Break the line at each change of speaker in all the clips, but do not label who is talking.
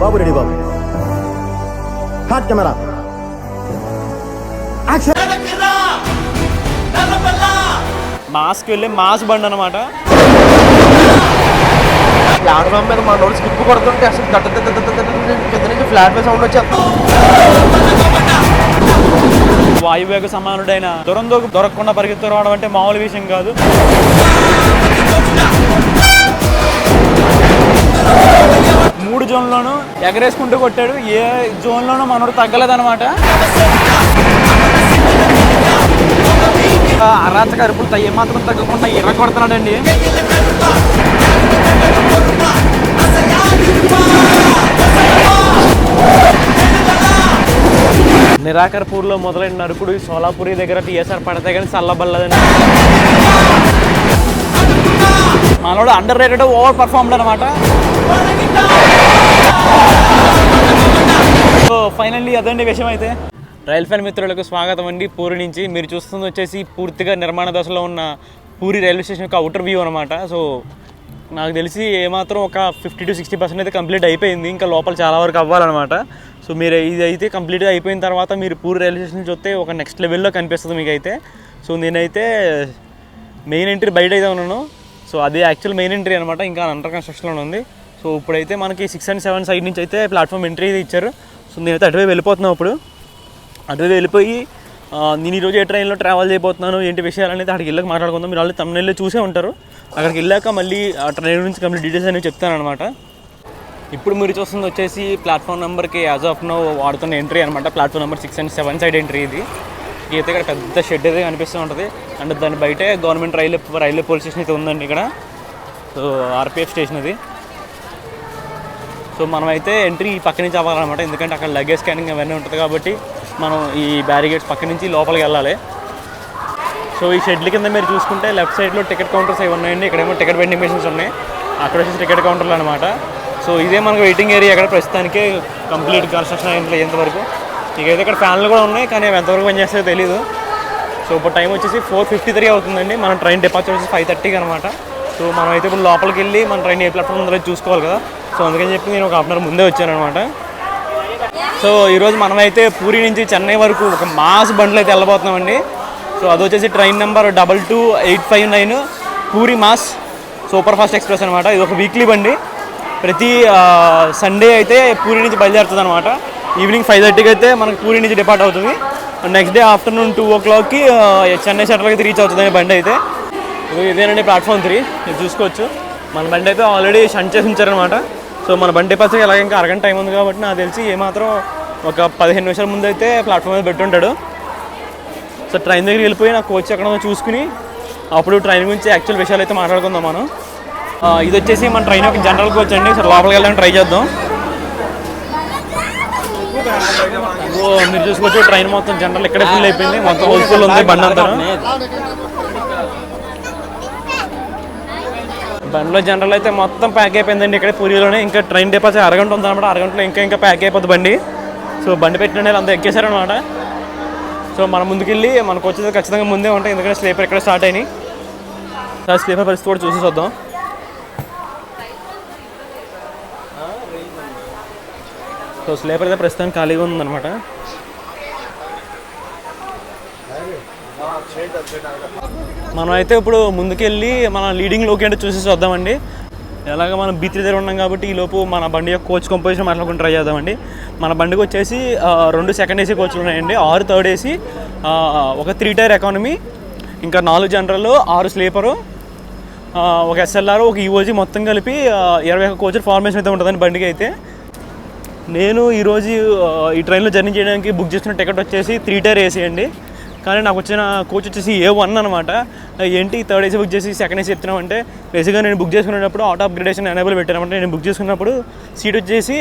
బాబు ready బాబు. Hot camera
మాస్కి వెళ్ళి mass బండి అనమాట.
ప్లాట్ఫామ్ మీద మన రోడ్డు స్కిప్ కొడుతుంటే అసలు కింద నుంచి ఫ్లాట్ మీద సౌండ్ వచ్చేస్తాం.
వాయువేగ సమానుడైన దొరకకుండా పరిగెత్తు రావడం అంటే మామూలు విషయం కాదు. మూడు జోన్లోనూ ఎగరేసుకుంటూ కొట్టాడు. ఏ జోన్లోనూ మనోడు తగ్గలేదన్నమాట. అరాచక అరుపులు ఏమాత్రం తగ్గకుండా ఎర్ర కొడుతున్నాడండి. నిరాకర్పూర్లో మొదలైన నరుకుడు సోలాపూరి దగ్గర టీఎస్ఆర్ పడితే కానీ చల్లబల్లదని. మనోడు అండర్ రేటెడ్ ఓవర్ పర్ఫార్మ్డ్ అనమాట. సో ఫైనల్లీ అదండి విషయం. అయితే రైల్ ఫ్యాన్ మిత్రులకు స్వాగతం అండి. పూరి నుంచి మీరు చూస్తుంది వచ్చేసి పూర్తిగా నిర్మాణ దశలో ఉన్న పూరి రైల్వే స్టేషన్ యొక్క అవుటర్ వ్యూ అనమాట. సో నాకు తెలిసి ఏమాత్రం ఒక 50 to 60% అయితే కంప్లీట్ అయిపోయింది. ఇంకా లోపల చాలా వరకు అవ్వాలన్నమాట. సో మీరు ఇది అయితే కంప్లీట్గా అయిపోయిన తర్వాత మీరు పూరి రైల్వే స్టేషన్ చూస్తే ఒక నెక్స్ట్ లెవెల్లో కనిపిస్తుంది మీకు అయితే. సో నేనైతే మెయిన్ ఎంట్రీ బయట అయితే ఉన్నాను. సో అదే యాక్చువల్ మెయిన్ ఎంట్రీ అనమాట. ఇంకా అండర్ కన్స్ట్రక్షన్లో ఉంది. సో ఇప్పుడైతే మనకి 6 and 7 సైడ్ నుంచి అయితే ప్లాట్ఫామ్ ఎంట్రీ అయితే ఇచ్చారు. సో నేనైతే అటువైపు వెళ్ళిపోతున్నాను. ఇప్పుడు అటువైపు వెళ్ళిపోయి నేను ఈరోజు ఏ ట్రైన్లో ట్రావెల్ చేయబోతున్నాను ఏంటి విషయాలు అనేది అక్కడికి వెళ్ళక మాట్లాడుకుందాం. మీరు వాళ్ళు తమిళలో చూసే ఉంటారు. అక్కడికి వెళ్ళాక మళ్ళీ ఆ ట్రైన్ గురించి కంప్లీట్ డీటెయిల్స్ అనేవి చెప్తాను అనమాట. ఇప్పుడు మీరు చూస్తుంది వచ్చేసి ప్లాట్ఫామ్ నెంబర్కి యాజ్ ఆఫ్ నో వాడుతున్న ఎంట్రీ అనమాట. Platform number 6 and 7 side entry ఇది. అయితే ఇక్కడ పెద్ద షెడ్ అయితే కనిపిస్తూ ఉంటుంది. అండ్ దాని బయటే గవర్నమెంట్ రైల్వే పోలీస్ స్టేషన్ అయితే ఉందండి ఇక్కడ. సో ఆర్పిఎఫ్ స్టేషన్ అది. సో మనమైతే ఎంట్రీ పక్క నుంచి అవ్వాలన్నమాట. ఎందుకంటే అక్కడ లగేజ్ స్కానింగ్ అవన్నీ ఉంటుంది కాబట్టి మనం ఈ బ్యారిగేడ్స్ పక్క నుంచి లోపలికి వెళ్ళాలి. సో ఈ షెడ్ల కింద మీరు చూసుకుంటే లెఫ్ట్ సైడ్లో టికెట్ కౌంటర్స్ అవి ఉన్నాయండి. ఇక్కడేమో టికెట్ వెండింగ్ మెషిన్స్ ఉన్నాయి. అక్కడ వచ్చేసి టికెట్ కౌంటర్లు అనమాట. సో ఇదే మనకు వెయిటింగ్ ఏరియా అక్కడ ప్రస్తుతానికి కంప్లీట్ కన్స్ట్రక్షన్ అయ్యేంతవరకు. ఇకైతే ఇక్కడ ఫ్యాన్లు కూడా ఉన్నాయి కానీ అవి ఎంతవరకు పనిచేస్తాయో తెలీదు. సో ఇప్పుడు టైం వచ్చేసి 4:53 అవుతుందండి. మన ట్రైన్ డిపార్చర్ వచ్చేసి 5:30 అనమాట. సో మనం అయితే ఇప్పుడు లోపలికి వెళ్ళి మన ట్రైన్ ఏ ప్లాట్ఫామ్ ఉందో చూసుకోవాలి కదా. సో అందుకని చెప్పి నేను ఒక హాఫ్ అన్ అవర్ ముందే వచ్చాను అనమాట. సో ఈరోజు మనమైతే పూరి నుంచి చెన్నై వరకు ఒక మాస్ బండ్లు అయితే వెళ్ళబోతున్నామండి. సో అది వచ్చేసి train number 22859 puri mass super fast express అనమాట. ఇది ఒక వీక్లీ బండి. ప్రతి సండే అయితే పూరి నుంచి బయలుదేరుతుంది అనమాట. ఈవినింగ్ 5:30కి అయితే మనకు పూరి నుంచి డిపార్ట్ అవుతుంది. నెక్స్ట్ డే ఆఫ్టర్నూన్ 2 o'clockకి చెన్నై సెంట్రల్కి అయితే రీచ్ అవుతుంది బండి అయితే. ఇదేనండి ప్లాట్ఫామ్ 3. ఇది చూసుకోవచ్చు. మన బండి అయితే ఆల్రెడీ షంట్ చేసి ఉంచారనమాట. సో మన బండి డిపార్చర్కి అలాగే ఇంకా అరగంట టైం ఉంది కాబట్టి నాకు తెలిసి ఏమాత్రం ఒక 15 నిమిషాల ముందు అయితే ప్లాట్ఫామ్ మీద పెట్టుంటాడు. సో ట్రైన్ దగ్గరికి వెళ్ళిపోయి నా కోచ్ ఎక్కడ చూసుకుని అప్పుడు ట్రైన్ గురించి యాక్చువల్ విషయాలు అయితే మాట్లాడుకుందాం మనం. ఇది వచ్చేసి మన ట్రైన్ యొక్క జనరల్ కోచ్ అండి. సో లోపలికి వెళ్ళడానికి ట్రై చేద్దాం. మీరు చూసుకోవచ్చు ట్రైన్ మొత్తం జనరల్ ఇక్కడే ఫుల్ అయిపోయింది. మొత్తం హోల్ఫుల్ ఉంది బండి అంతా. బండిలో జనరల్ అయితే మొత్తం ప్యాక్ అయిపోయిందండి ఇక్కడే పూరిలోనే. ఇంకా ట్రైన్ డిపార్చర్ అరగంట ఉంది అనమాట. అరగంటలో ఇంకా ప్యాక్ అయిపోతుంది బండి. సో బండి పెట్టిన అంతా ఎక్కేశారనమాట. సో మనం ముందుకెళ్ళి మనకు వచ్చేది ఖచ్చితంగా ముందే ఉంటాయి. ఎందుకంటే స్లీపర్ ఇక్కడ స్టార్ట్ అయినాయి. స్లీపర్ పరిస్థితి కూడా చూసి చూద్దాం. సో స్లీపర్ అయితే ప్రస్తుతానికి ఖాళీగా ఉందన్నమాట. మనం అయితే ఇప్పుడు ముందుకెళ్ళి మన లీడింగ్లోకి అంటే చూసి చూద్దామండి. ఎలాగ మనం B3 దగ్గర ఉన్నాం కాబట్టి ఈలోపు మన బండి యొక్క కోచ్ కంపోజిషన్ మాట్లాడుకుని ట్రై చేద్దామండి. మన బండికి వచ్చేసి 2 సెకండ్ ఏసీ కోచ్లు ఉన్నాయండి, 6 థర్డ్ ఏసీ, ఒక 3 టైర్ ఎకానమీ, ఇంకా 4 జనరల్, 6 స్లీపరు, ఒక SLR, ఒక EOG, మొత్తం కలిపి 21 కోచ్ల ఫార్మేషన్ అయితే ఉంటుందండి బండికి. అయితే నేను ఈరోజు ఈ ట్రైన్లో జర్నీ చేయడానికి బుక్ చేసుకున్న టికెట్ వచ్చేసి 3 టైర్ ఏసీ అండి. కానీ నాకు వచ్చిన కోచ్ వచ్చేసి A1 అనమాట. ఏంటి థర్డ్ ఏసీ బుక్ చేసి సెకండ్ ఏసీ చెప్తున్నామంటే, బేసిక్గా నేను బుక్ చేసుకునేటప్పుడు ఆటో అప్గ్రేడేషన్ ఎనేబుల్ పెట్టానమాట. నేను బుక్ చేసుకున్నప్పుడు సీట్ వచ్చేసి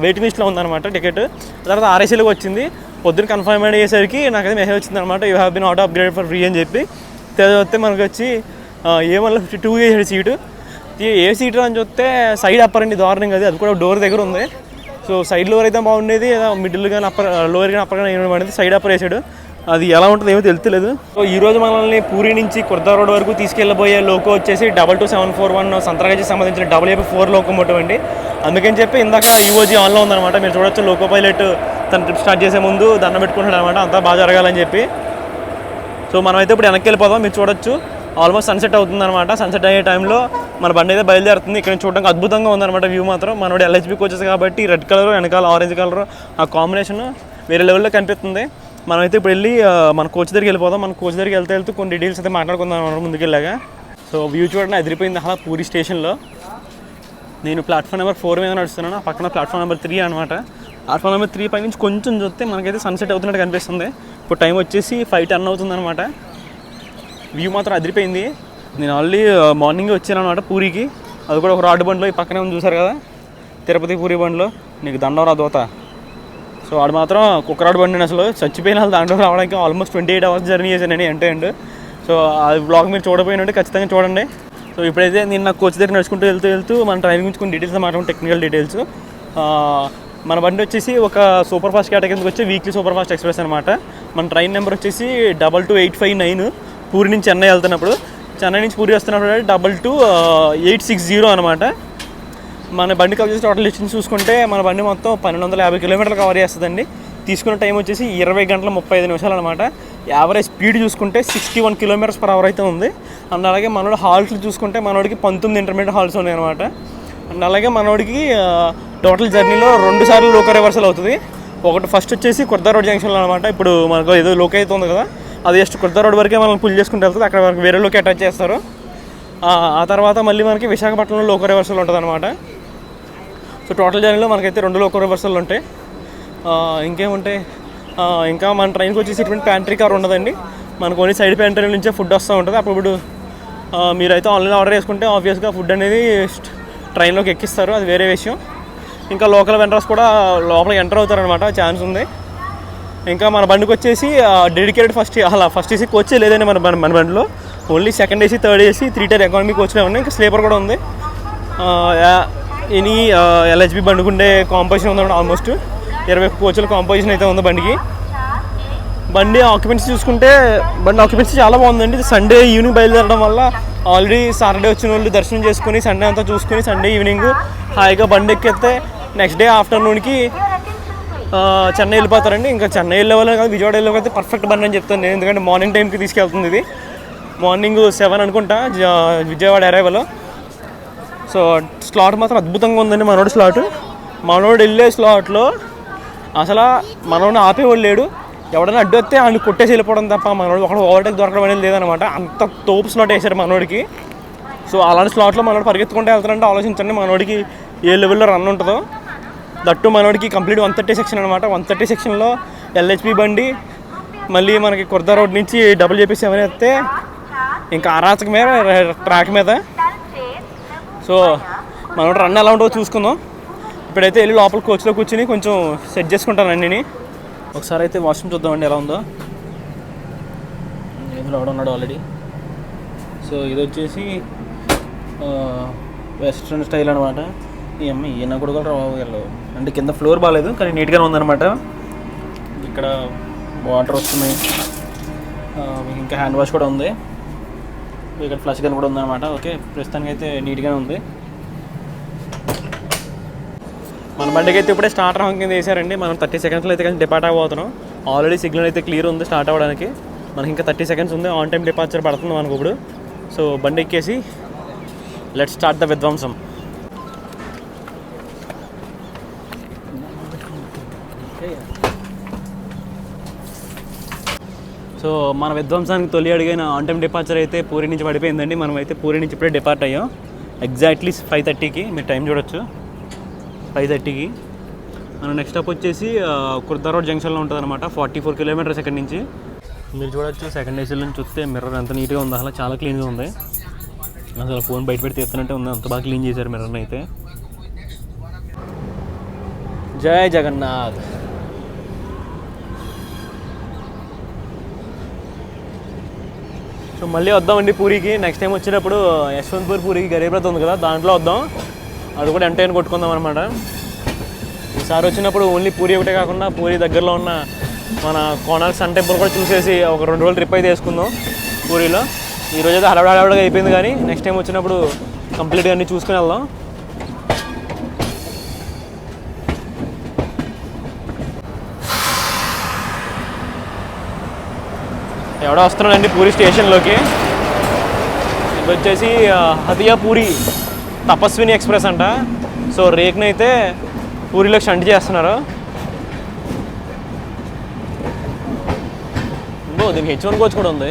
వెయిటింగ్ లిస్ట్లో ఉందన్నమాట టికెట్. తర్వాత RACలోకి వచ్చింది. పొద్దున్న కన్ఫర్మ్ అయ్యేసరికి నాకైతే మెసేజ్ వచ్చిందనమాట, you have been auto upgrade for free అని చెప్పి. వస్తే మనకు వచ్చి A1లో 52 వేసాడు సీటు. ఏ సీటు అని చూస్తే సైడ్ అప్పర్ అండి, దారుణంగా అది కూడా డోర్ దగ్గర ఉంది. సో సైడ్ లోవర్ అయితే బాగుండేది, మిడిల్ కానీ లోవర్ కానీ అప్పర్ కానీ ఏమైనా సైడ్ అప్పర్ వేసాడు. అది ఎలా ఉంటుందో ఏమో తెలుస్తలేదు. సో ఈరోజు మనల్ని పూరి నుంచి కుర్దా రోడ్ వరకు తీసుకెళ్ళబోయే లోకో వచ్చేసి 22741 సంత్రాగాచికి సంబంధించిన WAP4 లోకోమోటివ్ అండి. అందుకని చెప్పి ఇందాక ఈఓజీ ఆన్లో ఉందన్నమాట. మీరు చూడొచ్చు లోకో పైలట్ తన ట్రిప్ స్టార్ట్ చేసే ముందు దండం పెట్టుకుంటాడు అనమాట, అంతా బాగా జరగాలని చెప్పి. సో మనమైతే ఇప్పుడు వెనక్కి వెళ్ళిపోదాం. మీరు చూడొచ్చు ఆల్మోస్ట్ సన్సెట్ అవుతుందన్నమాట. సన్సెట్ అయ్యే టైంలో మన బండి అయితే బయలుదేరుతుంది. ఇక్కడ చూడడానికి అద్భుతంగా ఉందన్నమాట వ్యూ మాత్రం. మనోడు ఎల్హెచ్బి కోచెస్ కాబట్టి రెడ్ కలర్ వెనకాల ఆరెంజ్ కలర్ ఆ కాంబినేషన్ వేరే లెవెల్లో కనిపిస్తుంది. మనమైతే ఇప్పుడు వెళ్ళి మన కోచ్ దగ్గరికి వెళ్ళిపోదాం. మన కోచ్ దగ్గరికి వెళ్తూ కొన్ని డీటెయిల్స్ అయితే మాట్లాడుకుందాం అన్నమాట ముందుకెళ్ళాగా. సో వ్యూ చూడండి అదిరిపోయింది అలా పూరి స్టేషన్లో. నేను ప్లాట్ఫామ్ నెంబర్ 4 మీద నడుస్తున్నాను, పక్కన ప్లాట్ఫామ్ నెంబర్ 3 అనమాట. ప్లాట్ఫామ్ నెంబర్ 3 పై నుంచి కొంచెం చూస్తే మనకైతే సన్సెట్ అవుతున్నట్టు కనిపిస్తుంది. ఇప్పుడు టైం వచ్చేసి 5:10 అవుతుంది అనమాట. వ్యూ మాత్రం అదిరిపోయింది. నేను ఆల్రెడీ మార్నింగ్ వచ్చాను అనమాట పూరికి. అది కూడా ఒక రాడ్ బండ్లో ఈ పక్కనే ఉంది చూసారు కదా, తిరుపతి పూరి బండ్లో. నీకు దండం రా దోత. సో వాడు మాత్రం కుక్కరాడు బండి అసలు చచ్చిపోయిన వాళ్ళు దాంట్లో రావడానికి ఆల్మోస్ట్ 28 అవర్స్ జర్నీ చేశాను ఎండ్. సో ఆ బ్లాగ్ మీరు చూడపోయినట్టు ఖచ్చితంగా చూడండి. సో ఇప్పుడైతే నేను నా కోచ్ దగ్గర నడుచుకుంటూ వెళ్తూ మన ట్రైన్ గురించి కొన్ని డీటెయిల్స్ మాట్లాడడం, టెక్నికల్ డీటెయిల్స్. మన బండి వచ్చేసి ఒక సూపర్ ఫాస్ట్ కేటగిరీకి వచ్చి వీక్లీ సూపర్ ఫాస్ట్ ఎక్స్ప్రెస్ అనమాట. మన ట్రైన్ నెంబర్ వచ్చేసి 22859 పూరి నుంచి చెన్నై వెళ్తున్నప్పుడు. చెన్నై నుంచి పూరి వస్తున్నప్పుడు 22860 అనమాట. మన బండి కవర్ చేసి టోటల్ డిస్టెన్స్ చూసుకుంటే మన బండి మొత్తం 1250 కిలోమీటర్లు కవర్ చేస్తుందండి. తీసుకున్న టైం వచ్చేసి 20 గంటల 35 నిమిషాలు అనమాట. యావరేజ్ స్పీడ్ చూసుకుంటే 61 km/h అయితే ఉంది. అండ్ అలాగే మనోడు హాల్ట్లు చూసుకుంటే మనోడికి 19 ఇంటర్మీడియట్ హాల్స్ ఉన్నాయి అనమాట. అండ్ అలాగే మనోడికి టోటల్ జర్నీలో 2 సార్లు లోకో రివర్సల్ అవుతుంది. ఒకటి ఫస్ట్ వచ్చేసి కుర్దా రోడ్ జంక్షన్లో అనమాట. ఇప్పుడు మనకు ఏదో లోకో అయితే ఉంది కదా, అది జస్ట్ కుర్దా రోడ్ వరకే మనం పుల్ చేసుకుంటూ వెళ్తుంది. అక్కడ వరకు వేరే లోకి అటాచ్ చేస్తారు. ఆ తర్వాత మళ్ళీ మనకి విశాఖపట్నంలో లోకో రివర్సల్ ఉంటుంది అనమాట. సో టోటల్ జర్నీలో మనకైతే 2 లోకో రివర్సల్ ఉంటాయి. ఇంకేముంటాయి, ఇంకా మన ట్రైన్కి వచ్చేసి ఇటువంటి ప్యాంట్రీ కార్ ఉండదండి. మనకు ఓన్లీ సైడ్ ప్యాంట్రీ నుంచే ఫుడ్ వస్తూ ఉంటుంది. అప్పుడు మీరైతే ఆన్లైన్ ఆర్డర్ చేసుకుంటే ఆబ్వియస్గా ఫుడ్ అనేది ట్రైన్లోకి ఎక్కిస్తారు, అది వేరే విషయం. ఇంకా లోకల్ వెండర్స్ కూడా లోపలికి ఎంటర్ అవుతారనమాట, ఛాన్స్ ఉంది. ఇంకా మన బండికి వచ్చేసి డెడికేటెడ్ ఫస్ట్ ఏసీ కోచే లేదండి మన బండిలో. Only second AC, third AC, 3 tier economy కోచ్లే ఉన్నాయి. ఇంకా స్లీపర్ కూడా ఉంది. ఎనీ ఎల్హెచ్బి బండికి ఉండే కాంపోజిషన్ ఉందన్నమాట. ఆల్మోస్ట్ 20 కోచ్ల కాంపోజిషన్ అయితే ఉంది బండికి. బండి ఆక్యుపెన్సీ చూసుకుంటే బండి ఆక్యుపెన్సీ చాలా బాగుందండి. సండే ఈవినింగ్ బయలుదేరడం వల్ల ఆల్రెడీ సాటర్డే వచ్చిన వాళ్ళు దర్శనం చేసుకుని సండే అంతా చూసుకుని సండే ఈవినింగ్ హాయిగా బండి ఎక్కితే నెక్స్ట్ డే ఆఫ్టర్నూన్కి చెన్నై వెళ్ళిపోతారండి. ఇంకా చెన్నై వెళ్ళే వాళ్ళు కాదు, విజయవాడ వెళ్ళే అయితే పర్ఫెక్ట్ బండి అని చెప్తాను నేను. ఎందుకంటే మార్నింగ్ టైంకి తీసుకెళ్తుంది. ఇది మార్నింగ్ 7 అనుకుంటా విజయవాడ అరైవల్. సో స్లాట్ మాత్రం అద్భుతంగా ఉందండి. మనోడు స్లాట్, మనోడు వెళ్ళే స్లాట్లో అసలు మనోడిని ఆపేవాడు లేడు. ఎవడైనా అడ్డు వస్తే ఆయన కొట్టేసి వెళ్ళిపోవడం తప్ప మనోడు ఒకడు ఓవర్టేక్ దొరకడం అనేది లేదనమాట. అంత తోపు స్లాట్ వేశారు మనోడికి. సో అలాంటి స్లాట్లో మనోడు పరిగెత్తుకుంటే వెళ్తారంటే ఆలోచించండి మనోడికి ఏ లెవెల్లో రన్ ఉంటుందో. దట్టు మనోడికి కంప్లీట్ 130 సెక్షన్ అనమాట. 130 సెక్షన్లో ఎల్హెచ్పి బండి మళ్ళీ మనకి కుర్దా రోడ్ నుంచి WJP7 వస్తే ఇంకా అరాచక మీద ట్రాక్ మీద. సో మనోడు రన్ ఎలా ఉంటుందో చూసుకుందాం. ఇప్పుడైతే వెళ్ళి లోపల కోచ్లో కూర్చుని కొంచెం సెట్ చేసుకుంటాను అన్నిని. ఒకసారి అయితే వాష్రూమ్ చూద్దామండి ఎలా ఉందో. ఏదో లోపల ఉన్నాడు ఆల్రెడీ. సో ఇది వచ్చేసి వెస్ట్రన్ స్టైల్ అనమాట. ఈ అమ్మాయి ఈయన కూడా రావు అంటే కింద ఫ్లోర్ బాగాలేదు కానీ నీట్గానే ఉందన్నమాట. ఇక్కడ వాటర్ వస్తున్నాయి, ఇంకా హ్యాండ్ వాష్ కూడా ఉంది, ఇక్కడ ఫ్లష్ గన్ కూడా ఉందన్నమాట. ఓకే, ప్రస్తుతానికి అయితే నీట్గానే ఉంది. మన బండికి అయితే ఇప్పుడే స్టార్టర్ కింద వేసారండి. మనం 30 సెకండ్స్లో అయితే కానీ డిపార్ట్ అవ్వబోతున్నాం. ఆల్రెడీ సిగ్నల్ అయితే క్లియర్ ఉంది స్టార్ట్ అవ్వడానికి. మనకి ఇంకా 30 సెకండ్స్ ఉంది. ఆన్ టైం డిపార్చర్ పడుతుంది మనకు ఇప్పుడు. సో బండి ఎక్కేసి లెట్స్ స్టార్ట్ ద విధ్వంసం. సో మన విధ్వంసానికి తొలి అడిగిన ఆన్ టైం డిపార్చర్ అయితే పూరి నుంచి పడిపోయిందండి. మనం అయితే పూరి నుంచి ఇప్పుడే డిపార్ట్ అయ్యాం. ఎగ్జాక్ట్లీ 5:30కి. మీరు టైం చూడొచ్చు, 5:30కి. మనం నెక్స్ట్ స్టాప్ వచ్చేసి కుర్దా రోడ్ జంక్షన్లో ఉంటుంది అనమాట. 44 km ఇక్కడ నుంచి. మీరు చూడొచ్చు సెకండ్ ఏసీలో నుంచి చూస్తే మిర్రర్ ఎంత నీట్గా ఉంది, అసలు చాలా క్లీన్గా ఉంది. అసలు ఫోన్ బయట పెడితే ఎత్తునట్టే ఉంది, అంత బాగా క్లీన్ చేశారు మిర్రర్ని అయితే. జై జగన్నాథ్. సో మళ్ళీ వద్దామండి పూరికి. నెక్స్ట్ టైం వచ్చినప్పుడు యశ్వంత్పూర్ పూరికి గరీబ్ రథ్ ఉంది కదా, దాంట్లో వద్దాం. అది కూడా ఎంటైన్ కొట్టుకుందాం అనమాట. ఈసారి వచ్చినప్పుడు ఓన్లీ పూరి ఒకటే కాకుండా పూరి దగ్గరలో ఉన్న మన కోనార్క్ సన్ టెంపుల్ కూడా చూసేసి ఒక 2 రోజులు ట్రిప్ అయితే వేసుకుందాం పూరిలో. ఈరోజు అయితే హడావిడిగా అయిపోయింది కానీ నెక్స్ట్ టైం వచ్చినప్పుడు కంప్లీట్గా అన్నీ చూసుకుని వెళ్దాం. ఎవడో వస్తున్నాడండి పూరి స్టేషన్లోకి. ఇది వచ్చేసి హతియా పూరి తపస్విని ఎక్స్ప్రెస్ అంట. సో రేక్ని అయితే పూరిలోకి షంట్ చేస్తున్నారు. దీనికి H1 కోచ్ కూడా ఉంది.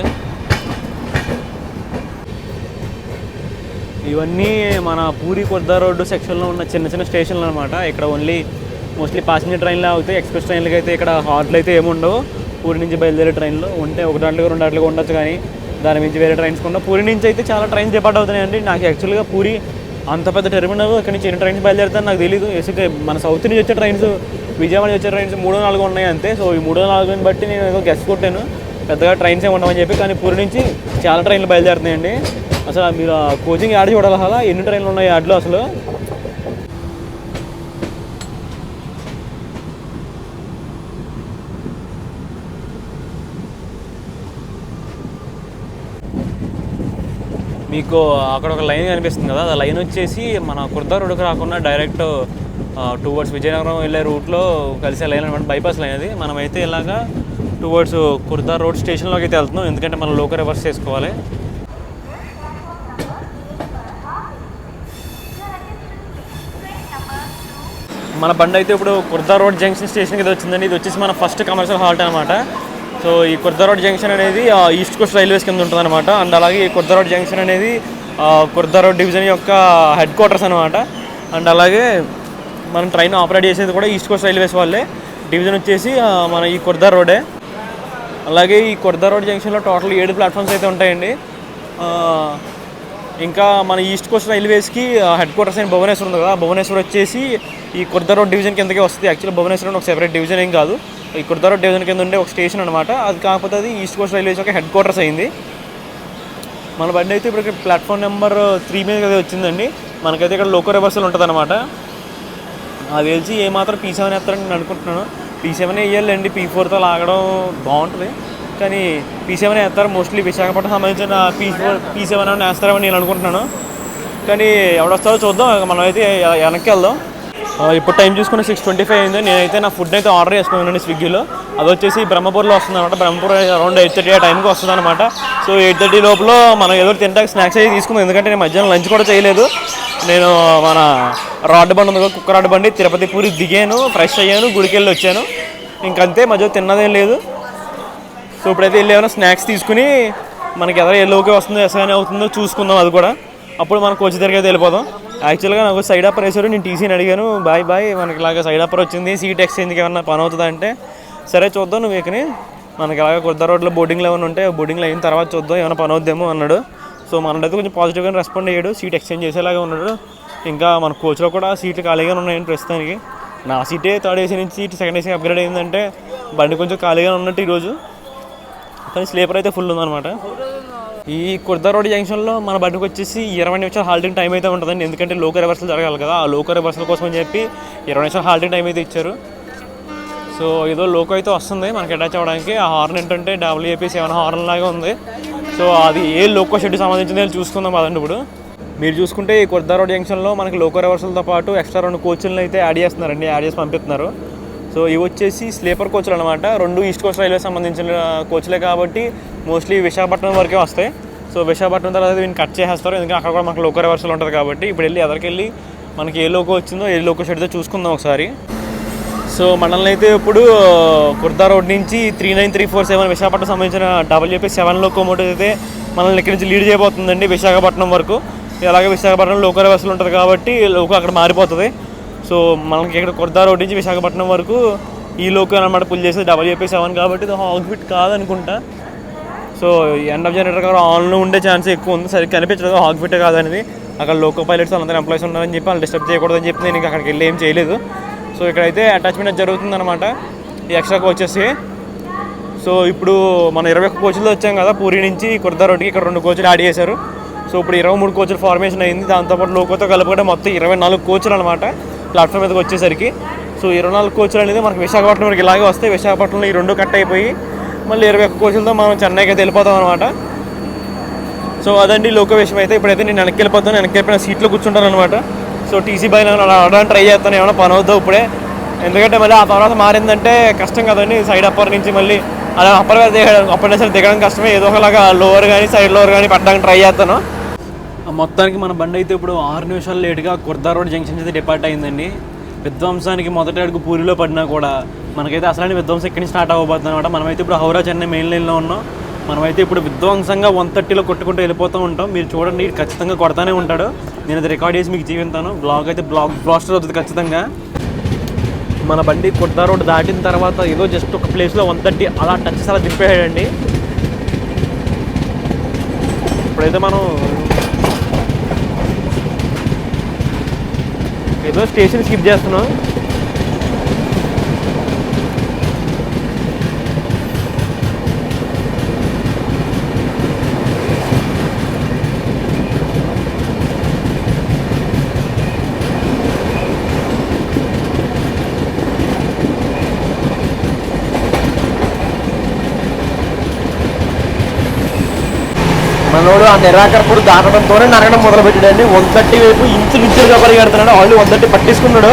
ఇవన్నీ మన పూరి కొర్దా రోడ్డు సెక్షన్లో ఉన్న చిన్న చిన్న స్టేషన్లు అనమాట. ఇక్కడ ఓన్లీ మోస్ట్లీ ప్యాసింజర్ ట్రైన్లో అవుతాయి. ఎక్స్ప్రెస్ ట్రైన్లకి అయితే ఇక్కడ హార్ట్లు అయితే ఏముండవు. పూరి నుంచి బయలుదేరే ట్రైన్లో ఉంటే 1 గంటలు 2 గంటలు ఉండొచ్చు, కానీ దాని నుంచి వేరే ట్రైన్స్ కూడా. పూరి నుంచి అయితే చాలా ట్రైన్స్ డిపార్ట్ అవుతున్నాయండి. నాకు యాక్చువల్గా పూరి అంత పెద్ద టెర్మినల్, ఇక్కడ నుంచి ఎన్ని ట్రైన్స్ బయలుదేరుతాయని నాకు తెలియదు. బేసిక్గా మన సౌత్ నుంచి వచ్చే ట్రైన్స్, విజయవాడ వచ్చే ట్రైన్స్ 3-4 ఉన్నాయి అంతే. సో ఈ 3-4 బట్టి నేను ఏదో గెస్ కొట్టాను, పెద్దగా ట్రైన్స్ ఏమి ఉండవని చెప్పి. కానీ పూరి నుంచి చాలా ట్రైన్లు బయలుదేరుతున్నాయండి. అసలు మీరు కోచింగ్ యాడ్ చూడాలి, అసలు ఎన్ని ట్రైన్లు ఉన్నాయి యాడ్లో అసలు. మీకు అక్కడ ఒక లైన్ కనిపిస్తుంది కదా, ఆ లైన్ వచ్చేసి మన కుర్దా రోడ్డుకి రాకుండా డైరెక్ట్ టువర్డ్స్ విజయనగరం వెళ్ళే రూట్లో కలిసే లైన్ అనమాట, బైపాస్ లైన్ అది. మనమైతే ఇలాగా టువర్డ్స్ కుర్దా రోడ్ స్టేషన్లోకి అయితే వెళ్తున్నాం, ఎందుకంటే మనం లోకల్ రివర్స్ చేసుకోవాలి. మన బండి అయితే ఇప్పుడు కుర్దా రోడ్ జంక్షన్ స్టేషన్కి అయితే వచ్చిందండి. ఇది వచ్చేసి మన ఫస్ట్ కమర్షియల్ హాల్ట్ అనమాట. సో ఈ కుర్దా రోడ్ జంక్షన్ అనేది ఈస్ట్ కోస్ట్ రైల్వేస్ కింద ఉంటుంది అనమాట. అండ్ అలాగే ఈ కుర్దా రోడ్ జంక్షన్ అనేది కుర్దా రోడ్ డివిజన్ యొక్క హెడ్ క్వార్టర్స్ అనమాట. అండ్ అలాగే మనం ట్రైన్ ఆపరేట్ చేసేది కూడా ఈస్ట్ కోస్ట్ రైల్వేస్ వాళ్ళే. డివిజన్ వచ్చేసి మన ఈ కుర్దా రోడే. అలాగే ఈ కుర్దా రోడ్ జంక్షన్లో టోటల్ 7 ప్లాట్ఫామ్స్ అయితే ఉంటాయండి. ఇంకా మన ఈస్ట్ కోస్ట్ రైల్వేస్కి హెడ్ క్వార్టర్స్ అయిన భువనేశ్వర్ ఉంది కదా, భువనేశ్వర్ వచ్చేసి ఈ కుర్దా రోడ్ డివిజన్ కిందకే వస్తుంది. యాక్చువల్లీ భువనేశ్వర్ ఒక సెపరేట్ డివిజన్ ఏం కాదు, ఈ కుర్దా రోడ్ డివిజన్ కింద ఉండే ఒక స్టేషన్ అనమాట. అది కాకపోతే అది ఈస్ట్ కోస్ట్ రైల్వేస్ యొక్క హెడ్ క్వార్టర్స్ అయింది. మన బండి అయితే ఇప్పుడు ప్లాట్ఫామ్ నెంబర్ 3 మీద అయితే వచ్చిందండి. మనకైతే ఇక్కడ లోకో రివర్సల్ ఉంటుంది అనమాట. అది తెలిసి ఏమాత్రం P7 వేస్తారని నేను అనుకుంటున్నాను. P7 వేయాలండి, P4తో లాగడం బాగుంటుంది, కానీ P7 వేస్తారు. మోస్ట్లీ విశాఖపట్నం సంబంధించిన P7 అని వేస్తారని నేను అనుకుంటున్నాను, కానీ ఎవడొస్తారో చూద్దాం. మనం అయితే వెనక్కి వెళ్దాం. ఇప్పుడు టైం చూసుకుని 6:25 అయింది. నేనైతే నా ఫుడ్ అయితే ఆర్డర్ చేసుకున్నాను స్విగ్గీలో. అది వచ్చేసి బ్రహ్మపూర్లో వస్తుంది అనమాట. బ్రహ్మపూర్ అరౌండ్ 8:30 ఆ టైంకి వస్తుంది అనమాట. సో 8:30 లోపల మనం ఏదో తింటాక స్నాక్స్ అయితే తీసుకుందాం, ఎందుకంటే నేను మధ్యాహ్నం లంచ్ కూడా చేయలేదు. నేను మన రాడ్ బండి ఉంది, కుక్క రాడ్ బండి, తిరుపతి పూరి దిగాను, ఫ్రెష్ అయ్యాను, గుడికి వెళ్ళి వచ్చాను, ఇంకంతే. మధ్య తిన్నదేం లేదు. సో ఇప్పుడైతే వెళ్ళి ఏమైనా స్నాక్స్ తీసుకుని మనకి ఎదురు ఎల్లోకి వస్తుందో ఎస్ఐని అవుతుందో చూసుకుందాం. అది కూడా అప్పుడు మనం కోచ్ దగ్గరికి అయితే వెళ్ళిపోదాం. యాక్చువల్గా నాకు సైడ్ అప్పర్ వేసారు, నేను టీసీని అడిగాను, బాయ్ మనకి ఇలాగ సైడ్ అప్పర్ వచ్చింది, సీట్ ఎక్స్చేంజ్కి ఏమన్నా పని అవుతుందా అంటే, సరే చూద్దాం నువ్వు ఎక్కని, మనకి ఇలాగ కొద్ది రోడ్లో బోర్డింగ్లో ఏమైనా ఉంటే బోర్డింగ్లో అయిన తర్వాత చూద్దాం ఏమైనా పని అవుద్దేమో అన్నాడు. సో మనైతే కొంచెం పాజిటివ్గా రెస్పాండ్ అయ్యాడు, సీట్ ఎక్స్చేంజ్ చేసేలాగా ఉన్నాడు. ఇంకా మన కోచ్లో కూడా సీట్లు ఖాళీగా ఉన్నాయండి ప్రస్తుతానికి. నా సీటే థర్డ్ ఏసీ నుంచి సెకండ్ ఏసీ అప్గ్రేడ్ అయిందంటే బండి కొంచెం ఖాళీగా ఉన్నట్టు ఈరోజు, కానీ స్లీపర్ అయితే ఫుల్ ఉందన్నమాట. ఈ కుర్దా రోడ్ జంక్షన్లో మన బండికి వచ్చేసి 20 నిమిషాలు హాల్టింగ్ టైం అయితే ఉంటుందండి, ఎందుకంటే లోకల్ రివర్సల్ జరగాలి కదా. ఆ లోకల్ రివర్సల్ కోసం అని చెప్పి 20 నిమిషాలు హాల్టింగ్ టైం అయితే ఇచ్చారు. సో ఏదో లోకో అయితే వస్తుంది మనకి అటాచ్ అవ్వడానికి. ఆ హార్న్ ఏంటంటే WAP7 హార్న్ లాగా ఉంది. సో అది ఏ లోకో షెడ్కి సంబంధించింది చూసుకుందాం అదండి. ఇప్పుడు మీరు చూసుకుంటే ఈ కుర్దా రోడ్ జంక్షన్లో మనకి లోకో రివర్సల్తో పాటు ఎక్స్ట్రా 2 కోచ్లను అయితే యాడ్ చేస్తున్నారండి, యాడ్ చేసి పంపిస్తున్నారు. సో ఇవి వచ్చేసి స్లీపర్ కోచ్లు అనమాట. 2 ఈస్ట్ కోస్ట్ రైల్వే సంబంధించిన కోచ్లే కాబట్టి మోస్ట్లీ విశాఖపట్నం వరకే వస్తాయి. సో విశాఖపట్నం తర్వాత వీటిని కట్ చేసేస్తారు, ఎందుకంటే అక్కడ కూడా మనకు లోకో రివర్సల్ ఉంటుంది కాబట్టి. ఇప్పుడు వెళ్ళి ఎదరికెళ్ళి మనకి ఏ లోకో వచ్చిందో ఏ లోకో షెడ్తో చూసుకుందాం ఒకసారి. సో మనల్ని అయితే ఇప్పుడు కుర్దా రోడ్ నుంచి 39347 విశాఖపట్నం సంబంధించిన WAP7 లోకోమోటివ్ అయితే మనల్ని ఇక్కడి నుంచి లీడ్ చేయబోతుందండి విశాఖపట్నం వరకు. అలాగే విశాఖపట్నం లోకో రివర్సల్ ఉంటుంది కాబట్టి లోకో అక్కడ మారిపోతుంది. సో మనకి ఇక్కడ కుర్దా రోడ్ నుంచి విశాఖపట్నం వరకు ఈ లోకో అనమాట పుల్ చేసేది WAP7 కాబట్టి ఇది హాగ్బిట్ కాదనుకుంటా. సో ఎండ్ ఆఫ్ జనరేటర్ కూడా ఆన్లో ఉండే ఛాన్స్ ఎక్కువ ఉంది, సరిగ్గా కనిపించలేదు హాగ్బిట్ కాదనేది. అక్కడ లోకో పైలట్స్ అందరూ ఎంప్లాయీస్ ఉన్నారని చెప్పి వాళ్ళు డిస్టర్బ్ చేయకూడదని చెప్పి నేను ఇంకా అక్కడికి వెళ్ళి ఏం చేయలేదు. సో ఇక్కడైతే అటాచ్మెంట్ జరుగుతుందన్నమాట ఈ ఎక్స్ట్రా కోచెస్. సో ఇప్పుడు మనం 21 కోచ్లతో వచ్చాం కదా పూరి నుంచి కుర్దా రోడ్కి, ఇక్కడ 2 కోచ్లు యాడ్ చేశారు. సో ఇప్పుడు 23 కోచ్ల ఫార్మేషన్ అయింది. దాంతోపాటు లోకోతో కలుపుకుంటే మొత్తం 24 కోచ్లు అనమాట ప్లాట్ఫామ్ మీదకి వచ్చేసరికి. సో 24 కోచ్లు అనేది మనకి విశాఖపట్నం వరకు ఇలాగే వస్తాయి. విశాఖపట్నంలో ఈ 2 కట్ అయిపోయి మళ్ళీ 21 కోచ్లతో మనం చెన్నైకి అయితే వెళ్ళిపోతాం అనమాట. సో అదండి లోకో విషయం అయితే. ఇప్పుడైతే నేను వెనక్కి వెళ్ళిపోతాను, వెనక్కి వెళ్ళిపోయిన సీట్లో కూర్చుంటాను అనమాట. సో టీసీ బైక్ అడగడానికి ట్రై చేస్తాను, ఏమైనా పని అవుతుందో ఇప్పుడే, ఎందుకంటే మళ్ళీ ఆ తర్వాత మారిందంటే కష్టం కదండి. సైడ్ అప్పర్ నుంచి మళ్ళీ అలా అప్పటి సరే దిగడం కష్టమే, ఏదో ఒకలాగా లోవర్ కానీ సైడ్ లోవర్ కానీ పట్టడానికి ట్రై చేస్తాను. మొత్తానికి మన బండి అయితే ఇప్పుడు 6 నిమిషాలు లేట్గా కుర్దా రోడ్ జంక్షన్ అయితే డిపార్ట్ అయిందండి. విధ్వంసానికి మొదటి అడుగు పూరిలో పడినా కూడా మనకైతే అసలైన విధ్వంసం ఇక్కడి నుంచి స్టార్ట్ అవ్వబోతుంది అనమాట. మనమైతే ఇప్పుడు హౌరా చెన్నై మెయిన్ లైన్లో ఉన్నాం. మనమైతే ఇప్పుడు విధ్వంసంగా 130లో కొట్టుకుంటూ వెళ్ళిపోతూ ఉంటాం. మీరు చూడండి, ఖచ్చితంగా కొడతానే ఉంటాడు. నేను అది రికార్డ్ చేసి మీకు చూపిస్తాను. బ్లాగ్ అయితే బ్లాస్టర్ అవుతుంది ఖచ్చితంగా. మన బండి కుర్దా రోడ్ దాటిన తర్వాత ఏదో జస్ట్ ఒక ప్లేస్లో 130 అలా టచ్ అలా దింపేయాడండి. ఇప్పుడైతే మనం ఏదో స్టేషన్ స్కిప్ చేస్తున్నాం.
మనోడు ఆ నిరాకరపుడు దాటడంతోనే నరగడం మొదలుపెట్టాడండి. 130 వైపు ఇంచులుగా పరిగెడుతున్నాడు. ఆల్రెడీ 130 పట్టేసుకున్నాడు.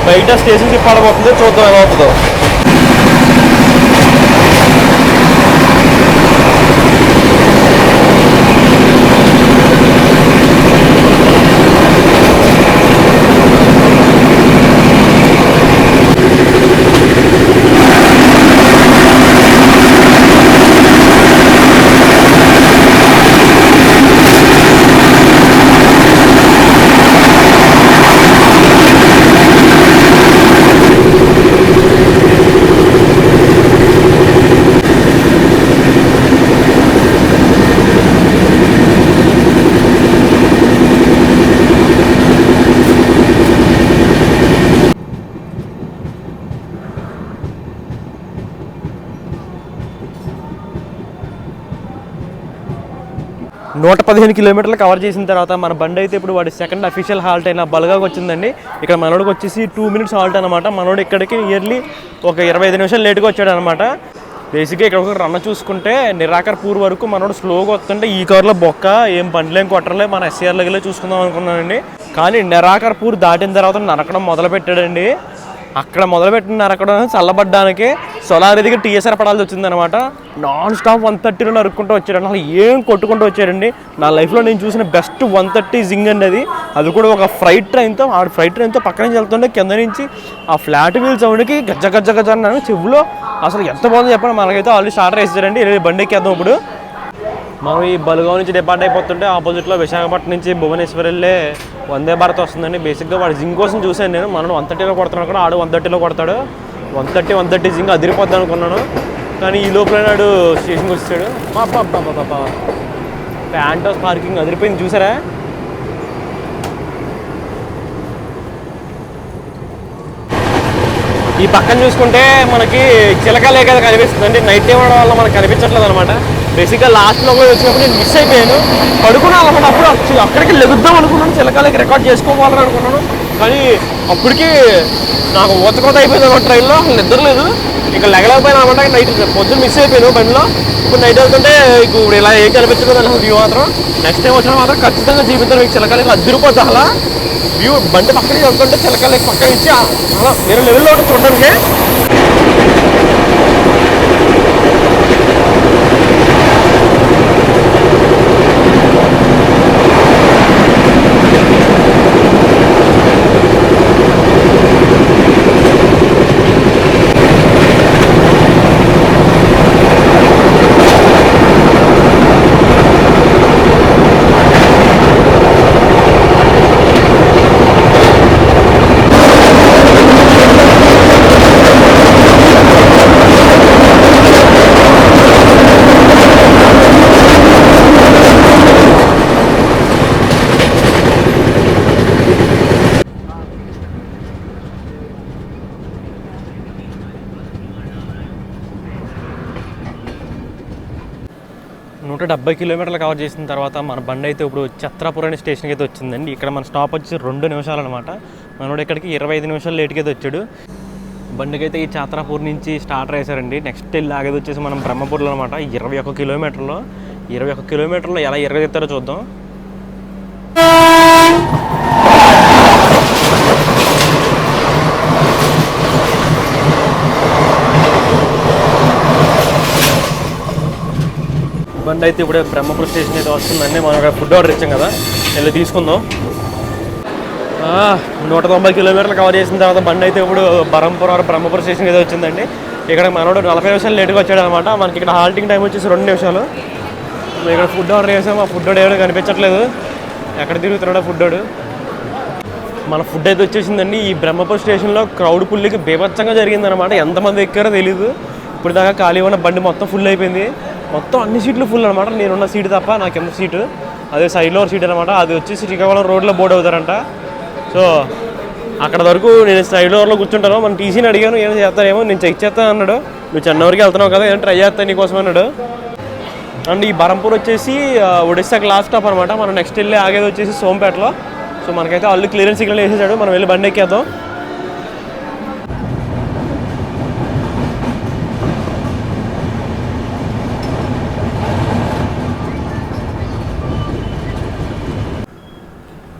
బయట స్టేషన్కి పడబోతుంది, చూద్దాం ఎలా అవుతుందో.
నూట 15 కిలోమీటర్లు కవర్ చేసిన తర్వాత మన బండి అయితే ఇప్పుడు వాడి సెకండ్ అఫీషియల్ హాల్ట్ అయిన బల్గాకి వచ్చిందండి. ఇక్కడ మనోడికి వచ్చేసి 2 మినిట్స్ హాల్ట్ అనమాట. మనోడు ఇక్కడికి ఇయర్లీ ఒక 25 నిమిషాలు లేట్గా వచ్చాడు అనమాట. బేసిక్గా ఇక్కడ ఒక రన్న చూసుకుంటే నిరాకర్పూర్ వరకు మనోడు స్లోగా వస్తుంటే ఈ కార్లో బొక్క ఏం బండ్లేం కొట్టరలే, మన ఎస్ఆర్ లగలే చూసుకుందాం అనుకున్నానండి. కానీ నిరాకర్పూర్ దాటిన తర్వాత నరకడం మొదలు పెట్టాడండి. అక్కడ మొదలుపెట్టిన నరకడం చల్లబడ్డానికి సోలార్ దగ్గర టీఎస్ఆర్ పడాల్సి వచ్చిందనమాట. నాన్ స్టాప్ 130లో నరుక్కుంటూ వచ్చాడు. అసలు ఏం కొట్టుకుంటూ వచ్చాడండి. నా లైఫ్లో నేను చూసిన బెస్ట్ 130 జింగ్ అండి అది కూడా ఒక ఫ్రైట్ ట్రైన్తో. ఆ ఫ్రైట్ ట్రైన్తో పక్క నుంచి వెళ్తుంటే కింద నుంచి ఆ ఫ్లాట్ వీల్ సౌండ్కి గజ్జ గజ్జ గజ్జ అన్నాను చెవులో. అసలు ఎంత బాగుందో చెప్పండి. మనకైతే ఆల్రెడీ స్టార్టర్ వేసేసారండి. బండి ఎక్కేద్దాం ఇప్పుడు. మనం ఈ బల్గావ్ నుంచి డిపార్ట్ అయిపోతుంటే ఆపోజిట్లో విశాఖపట్నం నుంచి భువనేశ్వర్ వెళ్ళే వందే భారత్ వస్తుందండి. బేసిక్గా వాడు జింగ్ కోసం చూశాను నేను. మనం 130లో కొడుతున్నాడు కూడా, ఆడు 130లో కొడతాడు. 130 జింగ్ అదిరిపోద్ది అనుకున్నాను. కానీ ఈ లోపల నాడు స్టేషన్కి వచ్చాడు. పాప ప్యాంట్ హౌస్ పార్కింగ్ అదిరిపోయింది చూసారా. ఈ పక్కన చూసుకుంటే మనకి చిలకలే కదా కనిపిస్తుంది అండి. నైట్ టైం అవడం వల్ల మనకు కనిపించట్లేదు అనమాట. బేసిక్గా లాస్ట్లో కూడా వచ్చినప్పుడు నేను మిస్ అయిపోయాను. పడుకున్నాను అనమాట. అప్పుడు అక్కడికి లెగుద్దాం అనుకున్నాను, చిలకలకి రికార్డ్ చేసుకోవాలని అనుకున్నాను. కానీ అప్పటికి నాకు ఊచకోత అయిపోయింది అనమాట. ట్రైన్లో అసలు నిద్రలేదు. ఇంకా లెగలేకపోయినా అనమాట. నైట్ పొద్దున్న మిస్ అయిపోయాను బండిలో. ఇప్పుడు నైట్ వెళ్తుంటే ఇప్పుడు ఇలా ఏం కనిపించదు అన్న వ్యూ మాత్రం. నెక్స్ట్ టైం వచ్చినా మాత్రం ఖచ్చితంగా చూపిస్తాను మీకు. చిలకలకి అదిరిపోద్ది అసలు వ్యూ. బండి పక్కన వెళ్తుంటే చిలకలకి పక్కన ఇచ్చి అలా వేరే లెవెల్లో ఉంటుంది చూడడానికి.
.170 కిలోమీటర్లు కవర్ చేసిన తర్వాత మన బండి అయితే ఇప్పుడు ఛత్రాపూర్ అనే స్టేషన్కి అయితే వచ్చిందండి. ఇక్కడ మన స్టాప్ వచ్చి 2 నిమిషాలు అనమాట. మనోడు ఇక్కడికి 25 నిమిషాలు లేట్కి అయితే వచ్చాడు. బండికి అయితే ఈ ఛత్రాపూర్ నుంచి స్టార్ట్ వేశారండి. నెక్స్ట్ వెళ్ళి ఆగేది వచ్చేసి మనం బ్రహ్మపూర్లో అనమాట. 21 కిలోమీటర్లో 21 కిలోమీటర్లో ఎలా ఎరగదెత్తారో చూద్దాం. బండి అయితే ఇప్పుడే బ్రహ్మపురం స్టేషన్ అయితే వస్తుందండి. మనం అక్కడ ఫుడ్ ఆర్డర్ ఇచ్చాం కదా, వెళ్ళి తీసుకుందాం. 190 కిలోమీటర్లు కవర్ చేసిన తర్వాత బండి అయితే ఇప్పుడు బ్రహ్మపురం స్టేషన్ అయితే వచ్చిందండి. ఇక్కడ మనోడు 40 నిమిషాలు లేట్గా వచ్చాడు అనమాట. మనకి ఇక్కడ హాల్టింగ్ టైం వచ్చేసి 2 నిమిషాలు. ఇక్కడ ఫుడ్ ఆర్డర్ చేసాము. ఆ ఫుడ్ ఎవడో కనిపించట్లేదు, ఎక్కడ తిరుగుతున్నాడో ఫుడ్. మన ఫుడ్ అయితే వచ్చేసిందండి. ఈ బ్రహ్మపురం స్టేషన్లో క్రౌడ్ పుల్లికి బీభత్సంగా జరిగిందనమాట. ఎంతమంది ఎక్కారో తెలీదు. ఇప్పుడు దాకా ఖాళీ ఉన్న బండి మొత్తం ఫుల్ అయిపోయింది. మొత్తం అన్ని సీట్లు ఫుల్ అనమాట. నేనున్న సీటు తప్ప నా కింద సీటు, అదే సైడ్లో సీట్ అనమాట. అది వచ్చి శ్రీకాకుళం రోడ్లో బోర్డు అవుతారంట. సో అక్కడ వరకు నేను సైడ్లో కూర్చుంటాను. మన టీసీని అడిగాను, ఏం చేస్తానేమో. నేను చెక్ చేస్తాను అన్నాడు. నువ్వు చెన్నవరికి వెళ్తున్నావు కదా, ఏం ట్రై చేస్తాను నీకోసం అన్నాడు. అండ్ ఈ బరంపూర్ వచ్చేసి ఒడిస్సాకి లాస్ట్ స్టాప్ అనమాట. మనం నెక్స్ట్ వెళ్ళి ఆగేది వచ్చేసి సోంపేటలో. సో మనకైతే ఆల్రెడీ క్లియరెన్స్ సిగ్నల్ వేసేసాడు. మనం వెళ్ళి బండి ఎక్కేద్దాం.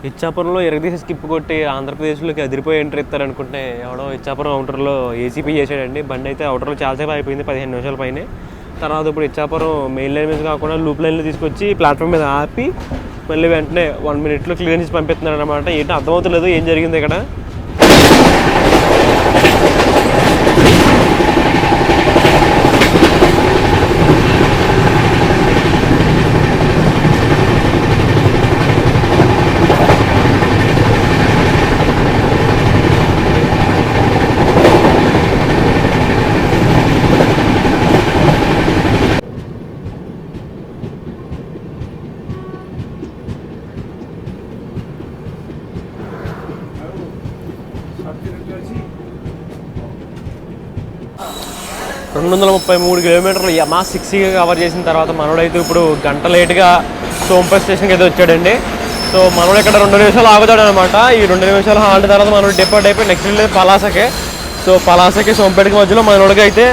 ఇచ్చాపురంలో ఎరగదీసి స్కిప్ కొట్టి ఆంధ్రప్రదేశ్లోకి అదిరిపోయి ఎంట్రీ ఇస్తారనుకుంటే ఎవడో ఇచ్చాపురం అవుటర్లో ఏసీపీ చేసాడండి. బండి అయితే అవుటర్లో చాలాసేపు అయిపోయింది, 15 నిమిషాల పైనే. తర్వాత ఇప్పుడు ఇచ్చాపురం మెయిన్ లైన్ మీద కాకుండా లూప్ లైన్లో తీసుకొచ్చి ప్లాట్ఫామ్ మీద ఆపి మళ్ళీ వెంటనే 1 మినిట్లో క్లియరెన్స్ పంపిస్తున్నారు అనమాట. ఏంటో అర్థమవుతలేదు ఏం జరిగింది ఇక్కడ. రెండు 233 కిలోమీటర్లు యమా 6గా కవర్ చేసిన తర్వాత మనోడైతే ఇప్పుడు గంట లేట్గా సోంపేట స్టేషన్కి అయితే వచ్చాడండి. సో మనోడు ఇక్కడ 2 నిమిషాలు ఆగుతాడు అనమాట. ఈ 2 నిమిషాలు హాల్ట్ తర్వాత మనోడు డిపార్ట్ అయిపోయి నెక్స్ట్ వెళ్ళేది పలాసకే. సో పలాసకి సోంపేటకి మధ్యలో మనోడికి అయితే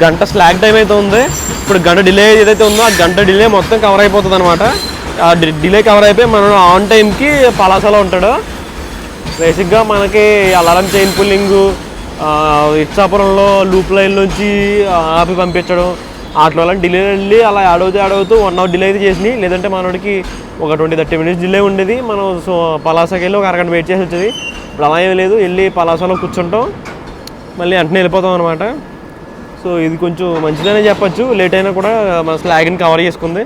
గంట స్లాగ్ టైం అయితే ఉంది. ఇప్పుడు గంట డిలే ఏదైతే ఉందో ఆ గంట డిలే మొత్తం కవర్ అయిపోతుంది అనమాట. ఆ డిలే కవర్ అయిపోయి మనోడు ఆన్ టైంకి పలాసలో ఉంటాడు. బేసిక్గా మనకి అలారం చైన్ పుల్లింగు, ఇచ్చాపురంలో లూప్ లైన్ నుంచి ఆపి పంపించడం, వాటి వల్ల డిలే వెళ్ళి అలా ఆడవుతూ 1 అవర్ డిలే అయితే చేసినాయి. లేదంటే మనోడికి ఒక 20-30 మినిట్స్ డిలే ఉండేది. మనం సో పలాసకి వెళ్ళి ఒక అరగంట వెయిట్ చేసి వచ్చేది. ఇప్పుడు అలా ఏం లేదు, వెళ్ళి పలాసలో కూర్చుంటాం, మళ్ళీ వెంటనే వెళ్ళిపోతాం అనమాట. సో ఇది కొంచెం మంచిదనే చెప్పచ్చు. లేట్ అయినా కూడా మన స్లాగ్ని కవర్ చేసుకుంది.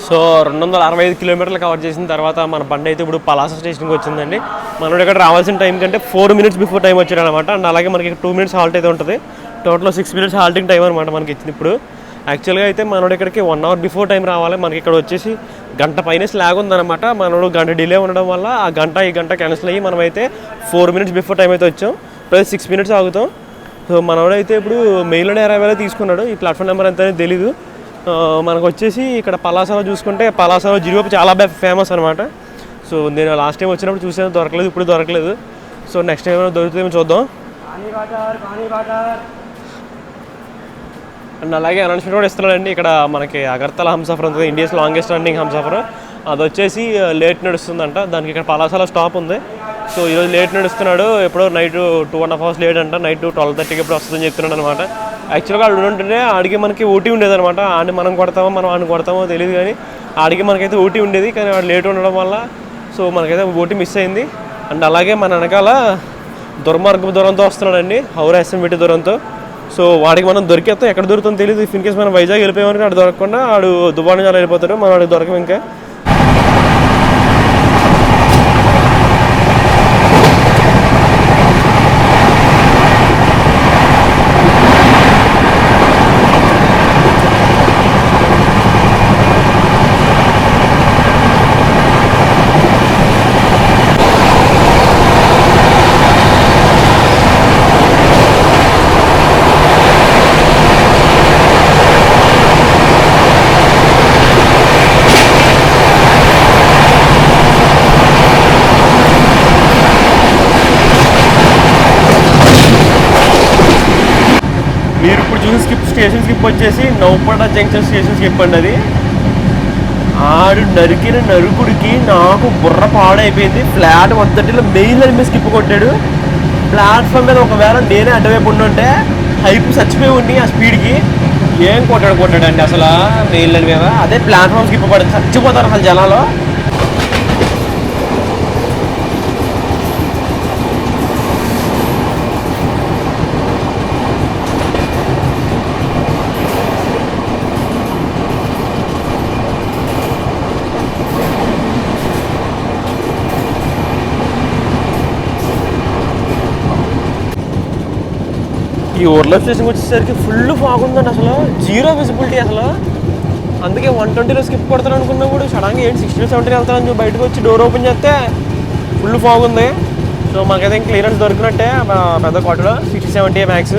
సో 265 కిలోమీటర్లు కవర్ చేసిన తర్వాత మన బండి అయితే ఇప్పుడు పలాస స్టేషన్కి వచ్చిందండి. మనోడు ఇక్కడ రావాల్సిన టైం కంటే 4 మినిట్స్ బిఫోర్ టైం వచ్చాడు అనమాట. అండ్ అలాగే మనకి 2 మినిట్స్ హాల్ట్ అయితే ఉంటుంది. టోటల్ 6 మినిట్స్ హాల్టింగ్ టైం అనమాట మనకి ఇచ్చింది. ఇప్పుడు యాక్చువల్గా అయితే మనోడు ఇక్కడికి 1 అవర్ బిఫోర్ టైం రావాలి. మనకి ఇక్కడ వచ్చేసి గంట పైన స్లాగ్ ఉందన్నమాట. మనోడు గంట డిలే ఉండడం వల్ల ఆ గంట ఈ గంట క్యాన్సిల్ అయ్యి మనమైతే 4 మినిట్స్ బిఫోర్ టైం అయితే వచ్చాం. ప్లస్ 6 మినిట్స్ ఆగుతాం. సో మనోడైతే ఇప్పుడు మెయిన్లోనే 20,000 తీసుకున్నాడు. ఈ ప్లాట్ఫామ్ నెంబర్ ఎంత తెలీదు. మనకు వచ్చేసి ఇక్కడ పలాసలో చూసుకుంటే పలాసలో జీడిపప్పు చాలా ఫేమస్ అనమాట. సో నేను లాస్ట్ టైం వచ్చినప్పుడు చూసాను, దొరకలేదు, ఇప్పుడు దొరకలేదు. సో నెక్స్ట్ టైం ఏమైనా దొరుకుతుందేమో చూద్దాం. అండ్ అలాగే అనౌన్స్మెంట్ కూడా ఇస్తున్నాడండి. ఇక్కడ మనకి అగర్తల హంసఫర్ ఉంటుంది, ఇండియాస్ లాంగెస్ట్ రన్నింగ్ హంసఫర్. అది వచ్చేసి లేట్ నడుస్తుందంట. దానికి ఇక్కడ పలాసలో స్టాప్ ఉంది. సో ఈరోజు లేట్ నడుస్తున్నాడు. ఎప్పుడో నైట్ 2.5 అవర్స్ లేట్ అంట. నైట్ 12:30కి ఎప్పుడు వస్తుందని చెప్తున్నాడు అనమాట. యాక్చువల్గా ఆడు ఉంటుంటే ఆడికి మనకి ఓటీ ఉండేది అనమాట. ఆడిని మనం కొడతామో మనం ఆడిని కొడతామో తెలియదు, కానీ ఆడికి మనకైతే ఓటీ ఉండేది. కానీ వాడు లేట్ ఉండడం వల్ల సో మనకైతే ఓటీ మిస్ అయింది. అండ్ అలాగే మన వెనకాల దుర్మార్గపు దూరంతో వస్తున్నాడండి, హౌరా ఎస్ఎంబిటి దూరంతో. సో వాడికి మనం దొరికేస్తాం, ఎక్కడ దొరుకుతుందో తెలియదు. ఇన్ కేసు మనం వైజాగ్ వెళ్ళిపోయామని ఆడు దొరకకుండా ఆడు దుబాయ్ చాలా వెళ్ళిపోతాడు, మనం వాడికి దొరకం ఇంకా. మీరు ఇప్పుడు చూసి స్టేషన్ స్కిప్ వచ్చేసి నౌపడ జంక్షన్ స్టేషన్ స్కిప్ అండి. అది ఆడు నరికిన నరుకుడికి నాకు బుర్ర పాడైపోయింది. ఫ్లాట్ 130లో మెయిన్ లైన్ మీద స్కిప్ కొట్టాడు. ప్లాట్ఫామ్ మీద ఒకవేళ నేనే అడ్డవైపు ఉండుంటే హైప్ చచ్చిపోయి ఉండి ఆ స్పీడ్కి ఏం కొట్టాడండి అసలు మెయిన్ లైన్ మీద. అదే ప్లాట్ఫామ్ స్కిప్ పడి చచ్చిపోతారు అసలు జనాలు. ఈ ఓర్లా స్టేషన్కి వచ్చేసరికి ఫుల్ ఫాగ్ ఉందండి, అసలు జీరో విజిబిలిటీ అసలు. అందుకే 120లో స్కిప్ కొడతాను అనుకున్నా కూడా సడన్గా 60-70 వెళ్తానని బయటకు వచ్చి డోర్ ఓపెన్ చేస్తే ఫుల్ ఫాగ్ ఉంది. సో మాకైతే క్లియరెన్స్ దొరికినట్టే పెద్ద క్వార్టర్లో 60-70 మ్యాక్స్.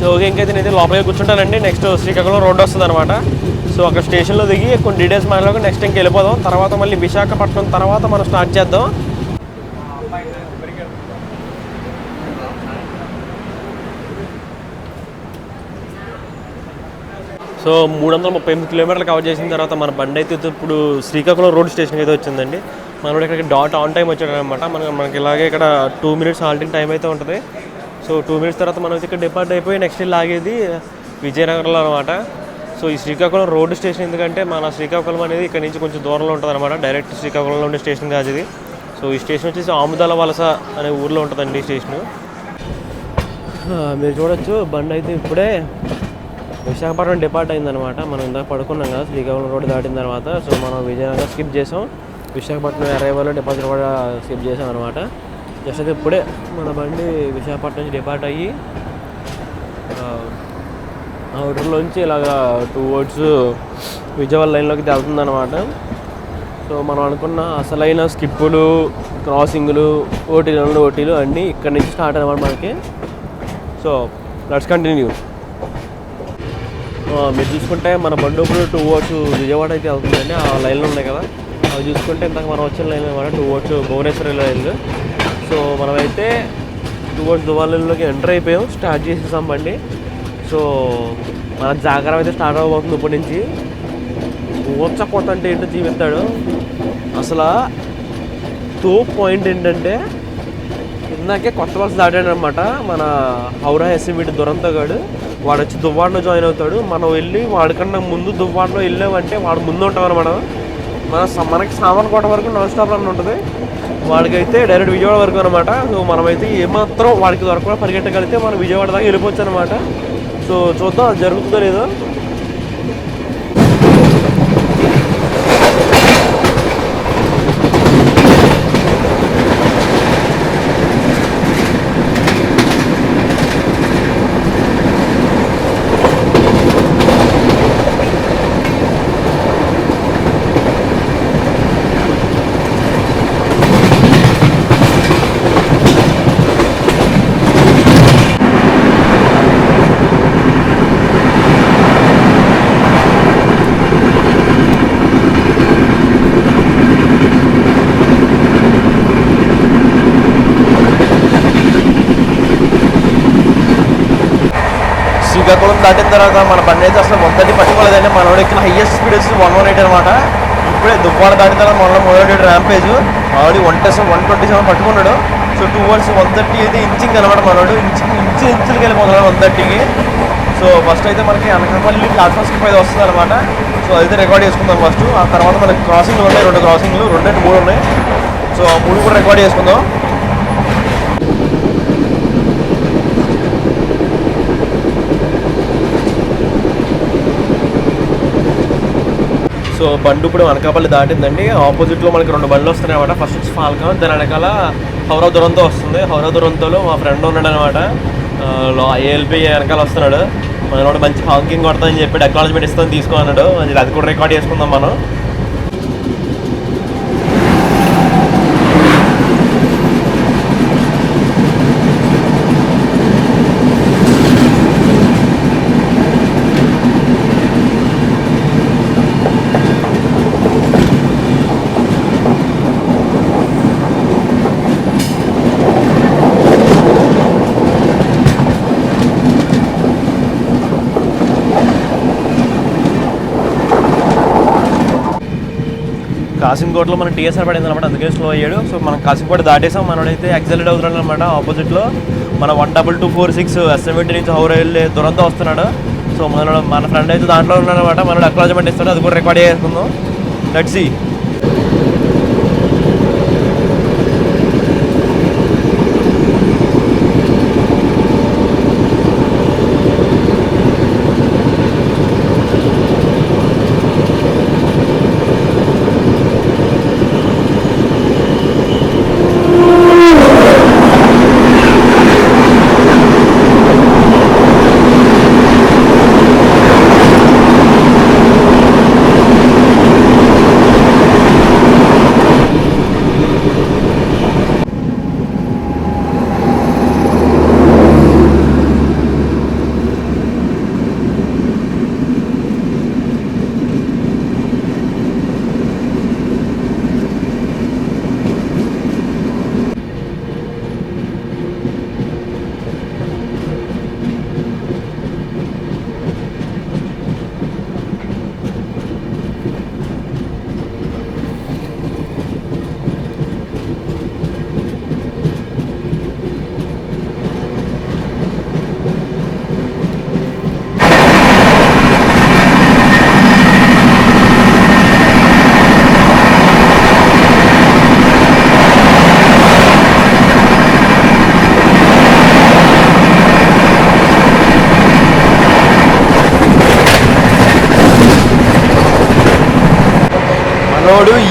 సో ఓకే, ఇంకైతే నేనైతే లోపలికి కూర్చుంటానండి. నెక్స్ట్ శ్రీకాకుళం రోడ్డు వస్తుంది అనమాట. సో అక్కడ స్టేషన్లో దిగి కొన్ని డీటెయిల్స్ మాట్లాడుకుని నెక్స్ట్ ఇంక వెళ్ళిపోదాం. తర్వాత మళ్ళీ విశాఖపట్నం తర్వాత మనం స్టార్ట్ చేద్దాం. సో 338 కిలోమీటర్లు కవర్ చేసిన తర్వాత మన బండి అయితే ఇప్పుడు శ్రీకాకుళం రోడ్ స్టేషన్కి అయితే వచ్చిందండి. మనోడు ఇక్కడికి డాట్ ఆన్ టైం వచ్చాడు అనమాట. మనకి ఇలాగే ఇక్కడ 2 minutes హాల్టింగ్ టైం అయితే ఉంటుంది. సో 2 minutes తర్వాత మనం అయితే ఇక్కడ డిపార్ట్ అయిపోయి నెక్స్ట్ లాగేది విజయనగరంలో అనమాట. సో ఈ శ్రీకాకుళం రోడ్ స్టేషన్ ఎందుకంటే మన శ్రీకాకుళం అనేది ఇక్కడ నుంచి కొంచెం దూరంలో ఉంటుంది అనమాట. డైరెక్ట్ శ్రీకాకుళంలో ఉండే స్టేషన్ కాదు ఇది. సో ఈ స్టేషన్ వచ్చేసి ఆముదాల వలస అనే ఊర్లో ఉంటుందండి ఈ స్టేషను. మీరు చూడొచ్చు బండి అయితే ఇప్పుడే విశాఖపట్నం డిపార్ట్ అయిందనమాట. మనం ఇందాక పడుకున్నాం కదా శ్రీకాకుళం రోడ్డు దాటిన తర్వాత. సో మనం విజయనగరం స్కిప్ చేసాం, విశాఖపట్నం అరైవల్లో డిపాజిట్ కూడా స్కిప్ చేసాం అనమాట. జస్ట్ అయితే ఇప్పుడే మన బండి విశాఖపట్నం నుంచి డిపార్ట్ అయ్యి అవుటర్లోంచి ఇలాగా టువర్డ్స్ విజయవాడ లైన్లోకి వెళ్తుందన్నమాట. సో మనం అనుకున్న అసలైన స్కిప్పులు, క్రాసింగ్లు, ఓటీలు అన్నీ ఇక్కడ నుంచి స్టార్ట్ అనమాట మనకి. So let's continue. మీరు చూసుకుంటే మన బండి ఇప్పుడు టువర్డ్స్ విజయవాడ అయితే వెళ్తుందండి. ఆ లైన్లు ఉన్నాయి కదా అవి చూసుకుంటే ఇంతకు మనం వచ్చిన లైన్ అనమాట, టువర్డ్స్ భువనేశ్వరి లైన్లు. సో మనమైతే టువర్డ్స్ దుబాయ్ లైన్లోకి ఎంటర్ అయిపోయాం, స్టార్ట్ చేసేసాం బండి. సో మన జాగ్రత్త అయితే స్టార్ట్ అవ్వబోతుంది ఇప్పటి నుంచి. ఊచకొత్త అంటే ఏంటో జీవిస్తాడు అసలు. పాయింట్ ఏంటంటే ఇందాకే కొత్త బస్ దాటాడు అనమాట మన హౌరా ఎస్ఎంబిటి దురంతో గాడు. వాడు వచ్చి దువ్వాడలో జాయిన్ అవుతాడు. మనం వెళ్ళి వాడికన్నా ముందు దువ్వాడలో వెళ్ళామంటే వాడు ముందు ఉంటాం అనమాట. మనకి సామర్లకోట వరకు నాన్ స్టాప్ రన్ ఉంటుంది, వాడికైతే డైరెక్ట్ విజయవాడ వరకు అనమాట. సో మనమైతే ఏమాత్రం వాడికి దొరకకుండా పరిగెట్టగలిగితే మనం విజయవాడ దాకా వెళ్ళిపోవచ్చు అనమాట. సో చూద్దాం అది జరుగుతుందో లేదో. శ్రీకాకుళం దాటిన తర్వాత మన బండి అయితే అసలు మొదటి పట్టుకోలేదండి. మనోడు ఎక్కిన హైయెస్ట్ స్పీడ్ వచ్చి 118 అనమాట. ఇప్పుడే దుబ్బాడ దాటిన తర్వాత మొదటి ర్యాంపేజ్ ఆల్రెడీ 127 పట్టుకున్నాడు. సో 130 అయితే ఇంచింగ్ అనమాట మనోడు ఇంచులకి వెళ్ళిపోతున్నాడు 130కి. సో ఫస్ట్ అయితే మనకి అనకాపల్లి ప్లాట్ఫామ్ స్కిప్ అయితే వస్తుంది అనమాట. సో అదైతే రికార్డ్ చేసుకుందాం ఫస్ట్. ఆ తర్వాత మనకి క్రాసింగ్లు ఉన్నాయి, 2 క్రాసింగ్లు, 2 ఉన్నాయి. సో ఆ 3 కూడా రికార్డ్ చేసుకుందాం. సో బండి ఇప్పుడు అనకాపల్లి దాటిందండి. ఆపోజిట్లో మనకి 2 బండ్లు వస్తున్నాయి అనమాట. ఫస్ట్ వచ్చి ఫాల్కాన్, దాని వెనకాల హౌరా దురంతో వస్తుంది. హౌరా దురంతోలో మా ఫ్రెండ్ ఉన్నాడు అనమాట, ఏఎల్పి వెనకాల వస్తున్నాడు. మనోడు మంచి హాకింగ్ కొడతామని చెప్పి అక్నాలజ్మెంట్ ఇస్తామని తీసుకున్నాడు. అది కూడా రికార్డ్ చేసుకుందాం మనం. కాసింకోటలో మన టీఎస్ఆర్ పడింది అనమాట, అందుకే స్లో అయ్యాడు. సో మనం కాసింకోట దాటేసాం. మనోడైతే ఎగ్జాల్ట్ అవుతున్నాడు అనమాట. ఆపోజిట్లో మన 12246 S70 నుంచి హౌరా వెళ్ళి దురంతో వస్తున్నాడు. సో మన ఫ్రెండ్ అయితే దాంట్లో ఉన్నాడు అనమాట. మనోడు అక్నాలజ్మెంట్ ఇస్తాడు, అది కూడా రికార్డ్ చేసుకుందాం. Let's see.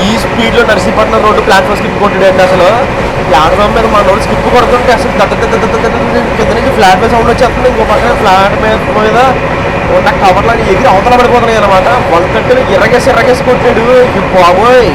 ఈ స్పీడ్లో నర్సీపట్నం రోడ్డు ప్లాట్ఫామ్ స్కిప్ కొట్టాడండి. అసలు ప్లాట్ఫామ్ మీద మన రోడ్డు స్కిప్ కొడుతుంటే అసలు కింద నుంచి ఫ్లాట్ మీద సౌండ్ వచ్చేస్తుంది. ఇంకో పక్కన ఫ్లాట్ మీద ఉన్న కవర్లాగా ఎగిరి అవతల పడిపోతున్నాయి అనమాట. 130 ఎర్రగేసి కొట్టాడు. బాబోయ్,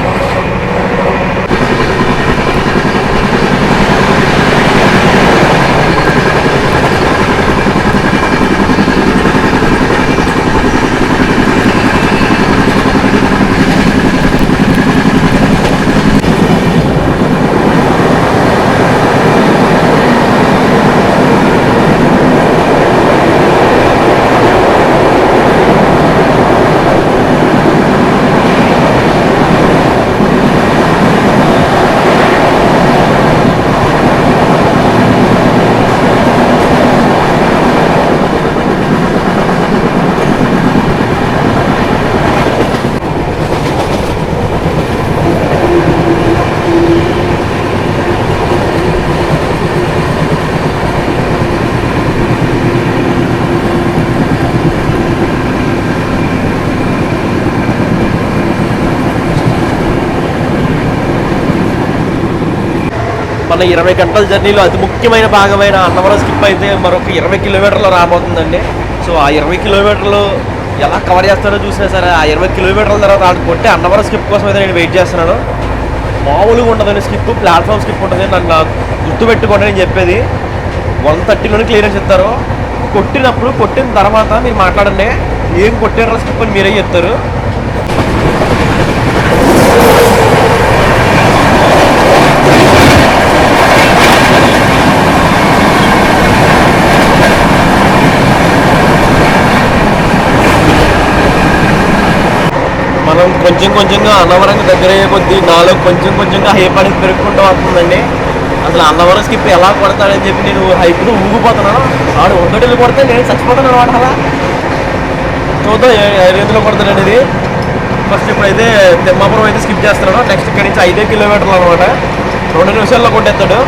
మన 20 గంటల జర్నీలో అతి ముఖ్యమైన భాగమైన అన్నవరం స్కిప్ అయితే మరొక 20 కిలోమీటర్లు రాబోతుందండి. సో ఆ 20 కిలోమీటర్లు ఎలా కవర్ చేస్తారో చూసినా సరే, ఆ 20 కిలోమీటర్ల తర్వాత ఆడు కొట్టే అన్నవరం స్కిప్ కోసం అయితే నేను వెయిట్ చేస్తున్నాను. మామూలుగా ఉండదని స్కిప్, ప్లాట్ఫామ్ స్కిప్ ఉంటుంది. నన్ను గుర్తుపెట్టుకోండి నేను చెప్పేది. 130లోనే క్లియరెన్స్ ఇస్తారు. కొట్టిన తర్వాత మీరు మాట్లాడండి, ఏం కొట్టారో స్కిప్ అని మీరే చెప్తారు. మనం కొంచెంగా అన్నవరంగా దగ్గర అయ్యే కొద్దీ నాలో కొంచెంగా హైప్ అనేది పెరుగుకుంటూ వస్తుందండి. అసలు అన్నవరం స్కిప్ ఎలా కొడతాడని చెప్పి నేను హైప్లో ఊగిపోతున్నాను. ఆడు ఒకటిలో కొడితే నేను చచ్చిపోతాను అనమాట. అలా చూద్దాం ఏ రీతిలో కొడతాడు అనేది. ఫస్ట్ ఇప్పుడైతే తిమ్మాపురం అయితే స్కిప్ చేస్తున్నాడు. నెక్స్ట్ ఇక్కడి నుంచి 5 కిలోమీటర్లు అనమాట. 2 నిమిషాల్లో కొట్టేస్తాడు.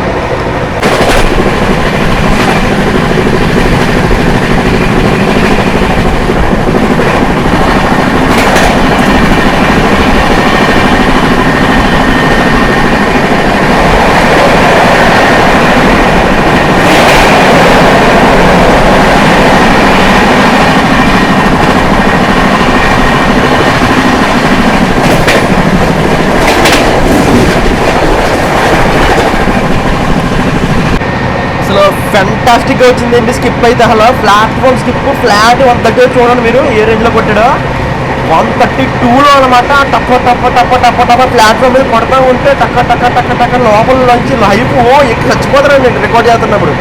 ఫెంటాస్టిక్గా వచ్చిందండి స్కిప్ అయితే. అసలు ప్లాట్ఫామ్ స్కిప్ ఫ్లాట్ 130 చూడండి మీరు ఏ రేంజ్లో కొట్టాడో. 132లో అనమాట. టప్ప టప్ప టప్ప టప్ప టప్ప ప్లాట్ఫామ్ మీద కొడతా ఉంటే టక్క టక్క టక్క టక్క లోపల నుంచి లైఫ్ ఇక్కడ చచ్చిపోతారండి రికార్డ్ చేస్తున్నప్పుడు.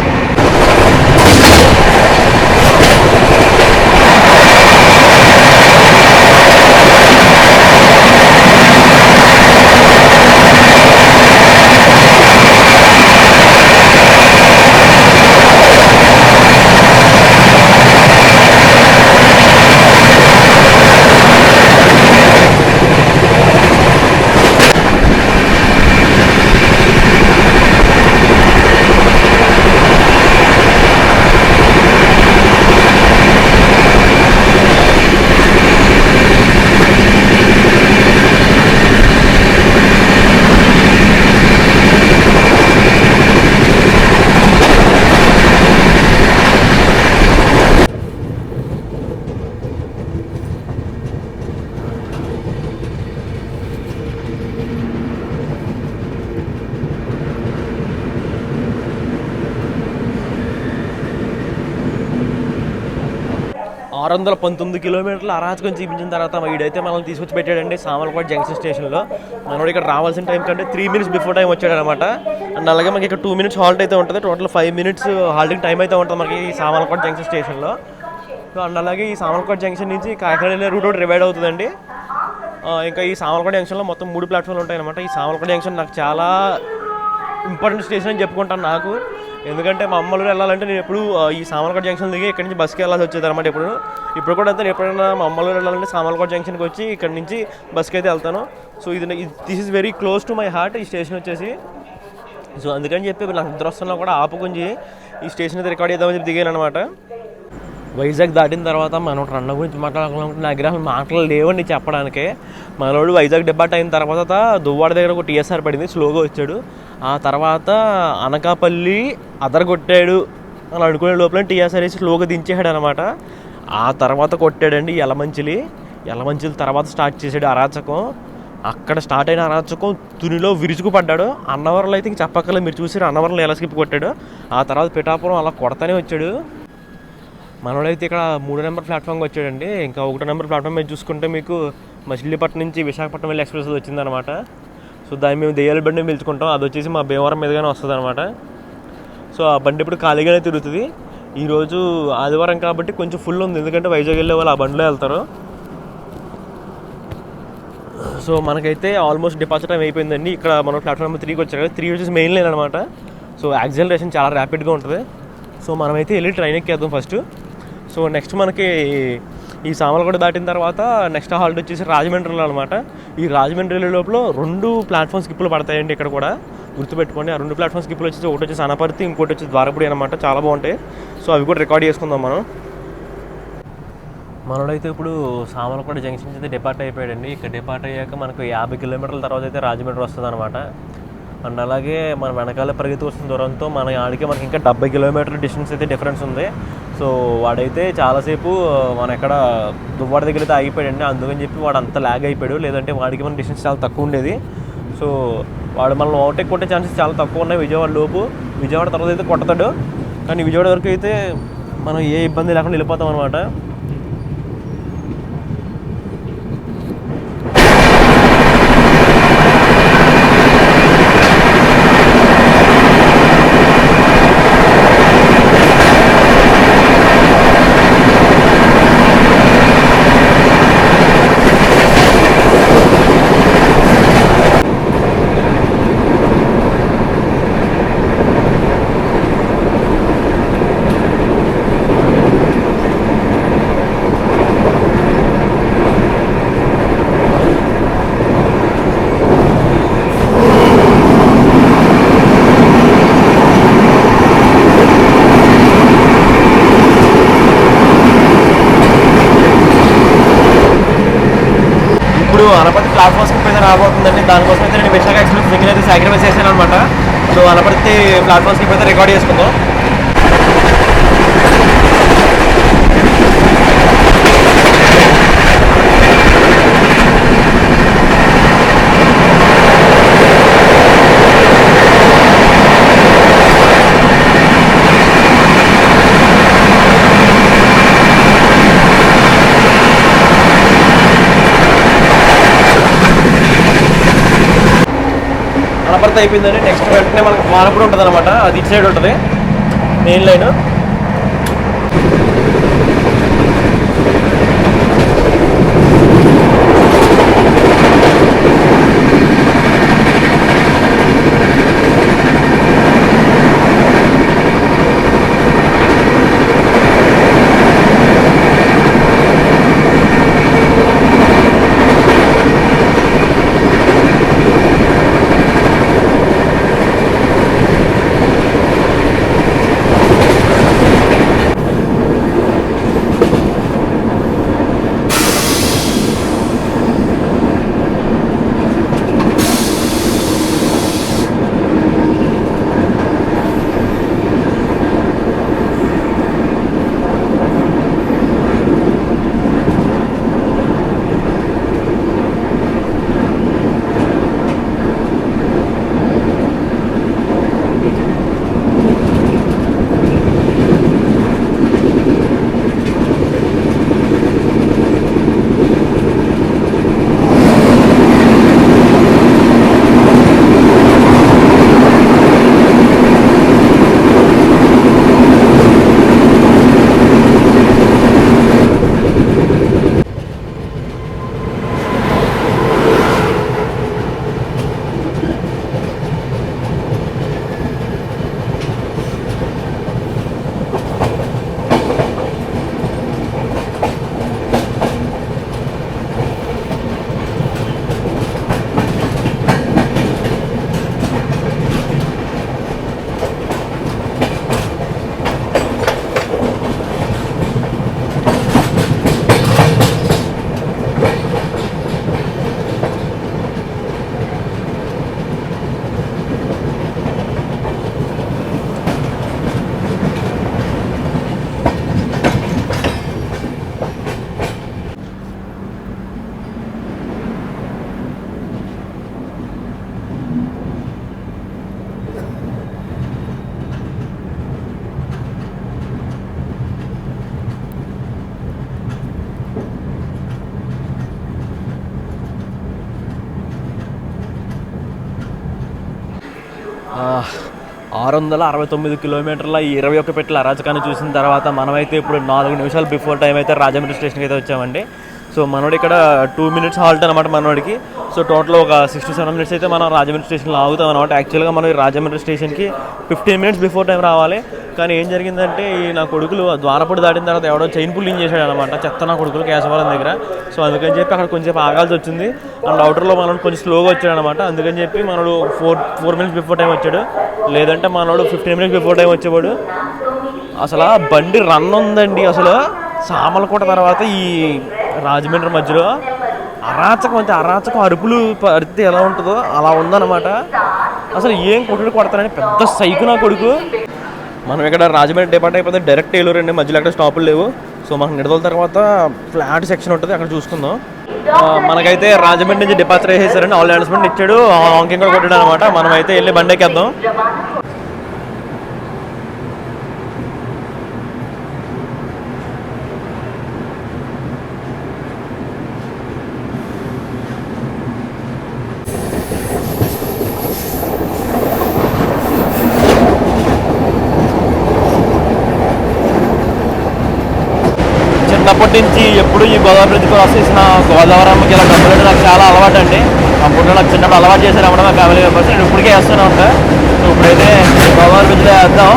కిలోమీటర్లు అరాచకం చూపించిన తర్వాత వీడైతే మనల్ని తీసుకొచ్చి పెట్టాడండి సామర్లకోట జంక్షన్ స్టేషన్లో. మనోడు ఇక్కడ రావాల్సిన టైం కంటే 3 minutes బిఫోర్ టైం వచ్చాడనమాట. అండ్ అలాగే మనకి ఇక్కడ 2 minutes హాల్ట్ అయితే ఉంటుంది. టోటల్ 5 minutes హాల్టింగ్ టైం అయితే ఉంటుంది మనకి ఈ సామర్లకోట జంక్షన్ స్టేషన్లో. సో అండ్ అలాగే ఈ సామర్లకోట జంక్షన్ నుంచి కాకినాడ వెళ్ళే రూట్ ఒకటి డివైడ్ అవుతుందండి. ఇంకా ఈ సామర్లకోట జంక్షన్లో మొత్తం 3 ప్లాట్ఫామ్లు ఉంటాయన్నమాట. ఈ సామర్లకోట జంక్షన్ నాకు చాలా ఇంపార్టెంట్ స్టేషన్ అని చెప్పుకుంటాను నాకు. ఎందుకంటే మా అమ్మలు వెళ్ళాలంటే నేను ఎప్పుడు ఈ సామర్లకోట జంక్షన్ దిగి ఇక్కడి నుంచి బస్కి వెళ్ళాల్సి వచ్చేది అనమాట. ఇప్పుడు కూడా అయితే ఎప్పుడైనా మా అమ్మలు వెళ్ళాలంటే సామర్లకోట జంక్షన్కి వచ్చి ఇక్కడ నుంచి బస్కి అయితే వెళ్తాను. So this is very close to my heart ఈ స్టేషన్ వచ్చేసి. సో అందుకని చెప్పి నాకు నిద్ర వస్తున్నా కూడా ఆపుకుంచి ఈ స్టేషన్ అయితే రికార్డ్ చేద్దామని చెప్పి దిగాను అనమాట. వైజాగ్ దాటిన తర్వాత మనం రన్న గురించి మాట్లాడాలనుకుంటే నా దగ్గర మాటలు లేవండి చెప్పడానికి. మనోడు వైజాగ్ డిబాట్ అయిన తర్వాత దువ్వాడ దగ్గర ఒక టీఎస్ఆర్ పడింది, స్లోగా వచ్చాడు. ఆ తర్వాత అనకాపల్లి అదరగొట్టాడు అని అనుకునే లోపల టీఎస్ఆర్ వేసి స్లోగా దించేసాడు అనమాట. ఆ తర్వాత కొట్టాడండి యలమంచిలి తర్వాత స్టార్ట్ చేసాడు అరాచకం. అక్కడ స్టార్ట్ అయిన అరాచకం తునిలో విరుచుకు పడ్డాడు. అన్నవరంలో అయితే ఇంక చెప్పక్కర్లేదు, మీరు చూసారు అన్నవరంలో ఎలా స్కిప్ కొట్టాడు. ఆ తర్వాత పిఠాపురం అలా కొడతానే వచ్చాడు. మనోడైతే ఇక్కడ 3వ నెంబర్ ప్లాట్ఫామ్కి వచ్చాడండి. ఇంకా 1వ నెంబర్ ప్లాట్ఫామ్ మీద చూసుకుంటే మీకు మచిలీపట్నం నుంచి విశాఖపట్నం వెళ్ళి ఎక్స్ప్రెస్ వచ్చిందనమాట. సో దాన్ని మేము దెయ్యాల బండి పిలుచుకుంటాం. అది వచ్చేసి మా భీమవరం మీదుగానే వస్తుంది అనమాట. సో ఆ బండి ఇప్పుడు ఖాళీగానే తిరుగుతుంది. ఈరోజు ఆదివారం కాబట్టి కొంచెం ఫుల్ ఉంది, ఎందుకంటే వైజాగ్ వెళ్ళే వాళ్ళు ఆ బండిలో వెళ్తారు. సో మనకైతే ఆల్మోస్ట్ డిపాజిట్ టైం అయిపోయిందండి. ఇక్కడ మనం ప్లాట్ఫామ్ 3కి వచ్చారు కదా. 3 వచ్చేసి మెయిన్ లైన్ అనమాట. సో యాక్సిలరేషన్ చాలా ర్యాపిడ్గా ఉంటుంది. సో మనమైతే వెళ్ళి ట్రైన్ ఎక్కేద్దాం ఫస్ట్. సో నెక్స్ట్ మనకి ఈ సామర్లకోట దాటిన తర్వాత నెక్స్ట్ హాల్ట్ వచ్చేసి రాజమండ్రిలో అనమాట. ఈ రాజమండ్రి లోపల 2 ప్లాట్ఫామ్ స్కిప్పులు పడతాయండి. ఇక్కడ కూడా గుర్తుపెట్టుకోండి. ఆ 2 ప్లాట్ఫామ్ స్కిప్పులు వచ్చేసి ఒకటి వచ్చేసి అనపర్తి, ఇంకోటి వచ్చేసి ద్వారపుడి అనమాట. చాలా బాగుంటాయి. సో అవి కూడా రికార్డ్ చేసుకుందాం మనం. మనోడైతే ఇప్పుడు సామర్లకోట జంక్షన్ అయితే డిపార్ట్ అయిపోయాడండి. ఇక్కడ డిపార్ట్ అయ్యాక మనకు 50 కిలోమీటర్ల తర్వాత అయితే రాజమండ్రి వస్తుంది అనమాట. అండ్ అలాగే మన వెనకాల పరిగెత్తి వస్తున్న దూరంతో మన ఆడికి మనకి ఇంకా 70 కిలోమీటర్ల డిస్టెన్స్ అయితే డిఫరెన్స్ ఉంది. సో వాడైతే చాలాసేపు మన ఎక్కడ దువ్వాడ దగ్గర అయితే ఆగిపోయాడండి. అందుకని చెప్పి వాడు అంత ల్యాగ్ అయిపోయాడు, లేదంటే వాడికి మన డిస్టెన్స్ చాలా తక్కువ ఉండేది. సో వాడు మనల్ని ఓవర్టేక్ కొట్టే ఛాన్సెస్ చాలా తక్కువ ఉన్నాయి విజయవాడ లోపు. విజయవాడ తర్వాత అయితే కొడతాడు, కానీ విజయవాడ వరకు అయితే మనం ఏ ఇబ్బంది లేకుండా వెళ్ళిపోతాం అనమాట. అనపర్తి ప్లాట్ఫామ్ స్కిప్ అయితే రాబోతుందండి. దానికోసం అయితే నేను విశాఖ ఎక్స్ప్రెస్ సింగిల్ అయితే సాక్రిఫైస్ చేశాను అనమాట. సో అనపర్తి ప్లాట్ఫామ్ స్కిప్ అయితే రికార్డ్ చేసుకుందాం. అనపర్తి అయిపోయిందని నెక్స్ట్ వెంటనే మనకు మానప్పుడు ఉంటుంది అనమాట. అది ఇటు సైడ్ ఉంటుంది మెయిన్ లైన్. ఆ 669 కిలోమీటర్ల 21 పెట్టెల అరాచకాన్ని చూసిన తర్వాత మనమైతే ఇప్పుడు 4 నిమిషాలు బిఫోర్ టైం అయితే రాజమండ్రి స్టేషన్కి అయితే వచ్చామండి. సో మనోడు ఇక్కడ 2 minutes హాల్ట్ అనమాట మనోడికి. సో టోటల్ ఒక 6 to 7 minutes అయితే మనం రాజమండ్రి స్టేషన్లో ఆగుతాం అనమాట. యాక్చువల్గా మనం రాజమండ్రి స్టేషన్కి 15 minutes బిఫోర్ టైం రావాలి. కానీ ఏం జరిగిందంటే ఈ నా కొడుకులు ద్వారపూడి దాటిన తర్వాత ఎవడో చైన్ పుల్లింగ్ చేశాడు అనమాట, చెత్త నా కొడుకులు కేశవరం దగ్గర. సో అందుకని చెప్పి అక్కడ కొంచెం ఆగాల్సి వచ్చింది. అండ్ అవుటర్లో మనోడు కొంచెం స్లోగా వచ్చాడు అనమాట. అందుకని చెప్పి మనోడు 4 minutes బిఫోర్ టైం వచ్చాడు. లేదంటే మనోడు 15 minutes బిఫోర్ టైం వచ్చేవాడు. అసలు బండి రన్ ఉందండి. అసలు సామలకోట తర్వాత ఈ రాజమండ్రి మధ్యలో అరాచకం అంటే అరాచకం, అరుపులు పరిస్థితి ఎలా ఉంటుందో అలా ఉందన్నమాట. అసలు ఏం కొడతారని పెద్ద సైకు నా కొడుకు. మనం ఇక్కడ రాజమండ్రి డిపార్ట్ అయిపోతే డైరెక్ట్ ఏలూరు అండి, మధ్యలో ఎక్కడ స్టాపులు లేవు. సో మనకు నిడదల తర్వాత ఫ్లాట్ సెక్షన్ ఉంటుంది, అక్కడ చూసుకుందాం. మనకైతే రాజమండ్రి నుంచి డిపార్చర్ వేసేసారండి, ఆల్ అనౌన్స్మెంట్ ఇచ్చాడు, ఆంకింగ్ కూడా కొట్టాడు అనమాట. మనం అయితే వెళ్ళి బండి ఎక్కేద్దాం. చిన్నప్పటి నుంచి ఎప్పుడు ఈ గోదావరి బ్రిడ్జ్ క్రాస్ చేసిన గోదావరమ్మకి ఇలా డబ్బులు నాకు చాలా అలవాటు అండి. అప్పుడు నాకు చిన్నప్పుడు అలవాటు చేశాను అప్పుడు మా ఫ్యామిలీ మెంబర్స్. నేను ఇప్పటికే వేస్తూనే ఉంటాను. సో ఇప్పుడైతే గోదావరి బ్రిడ్జ్లో వేద్దాం.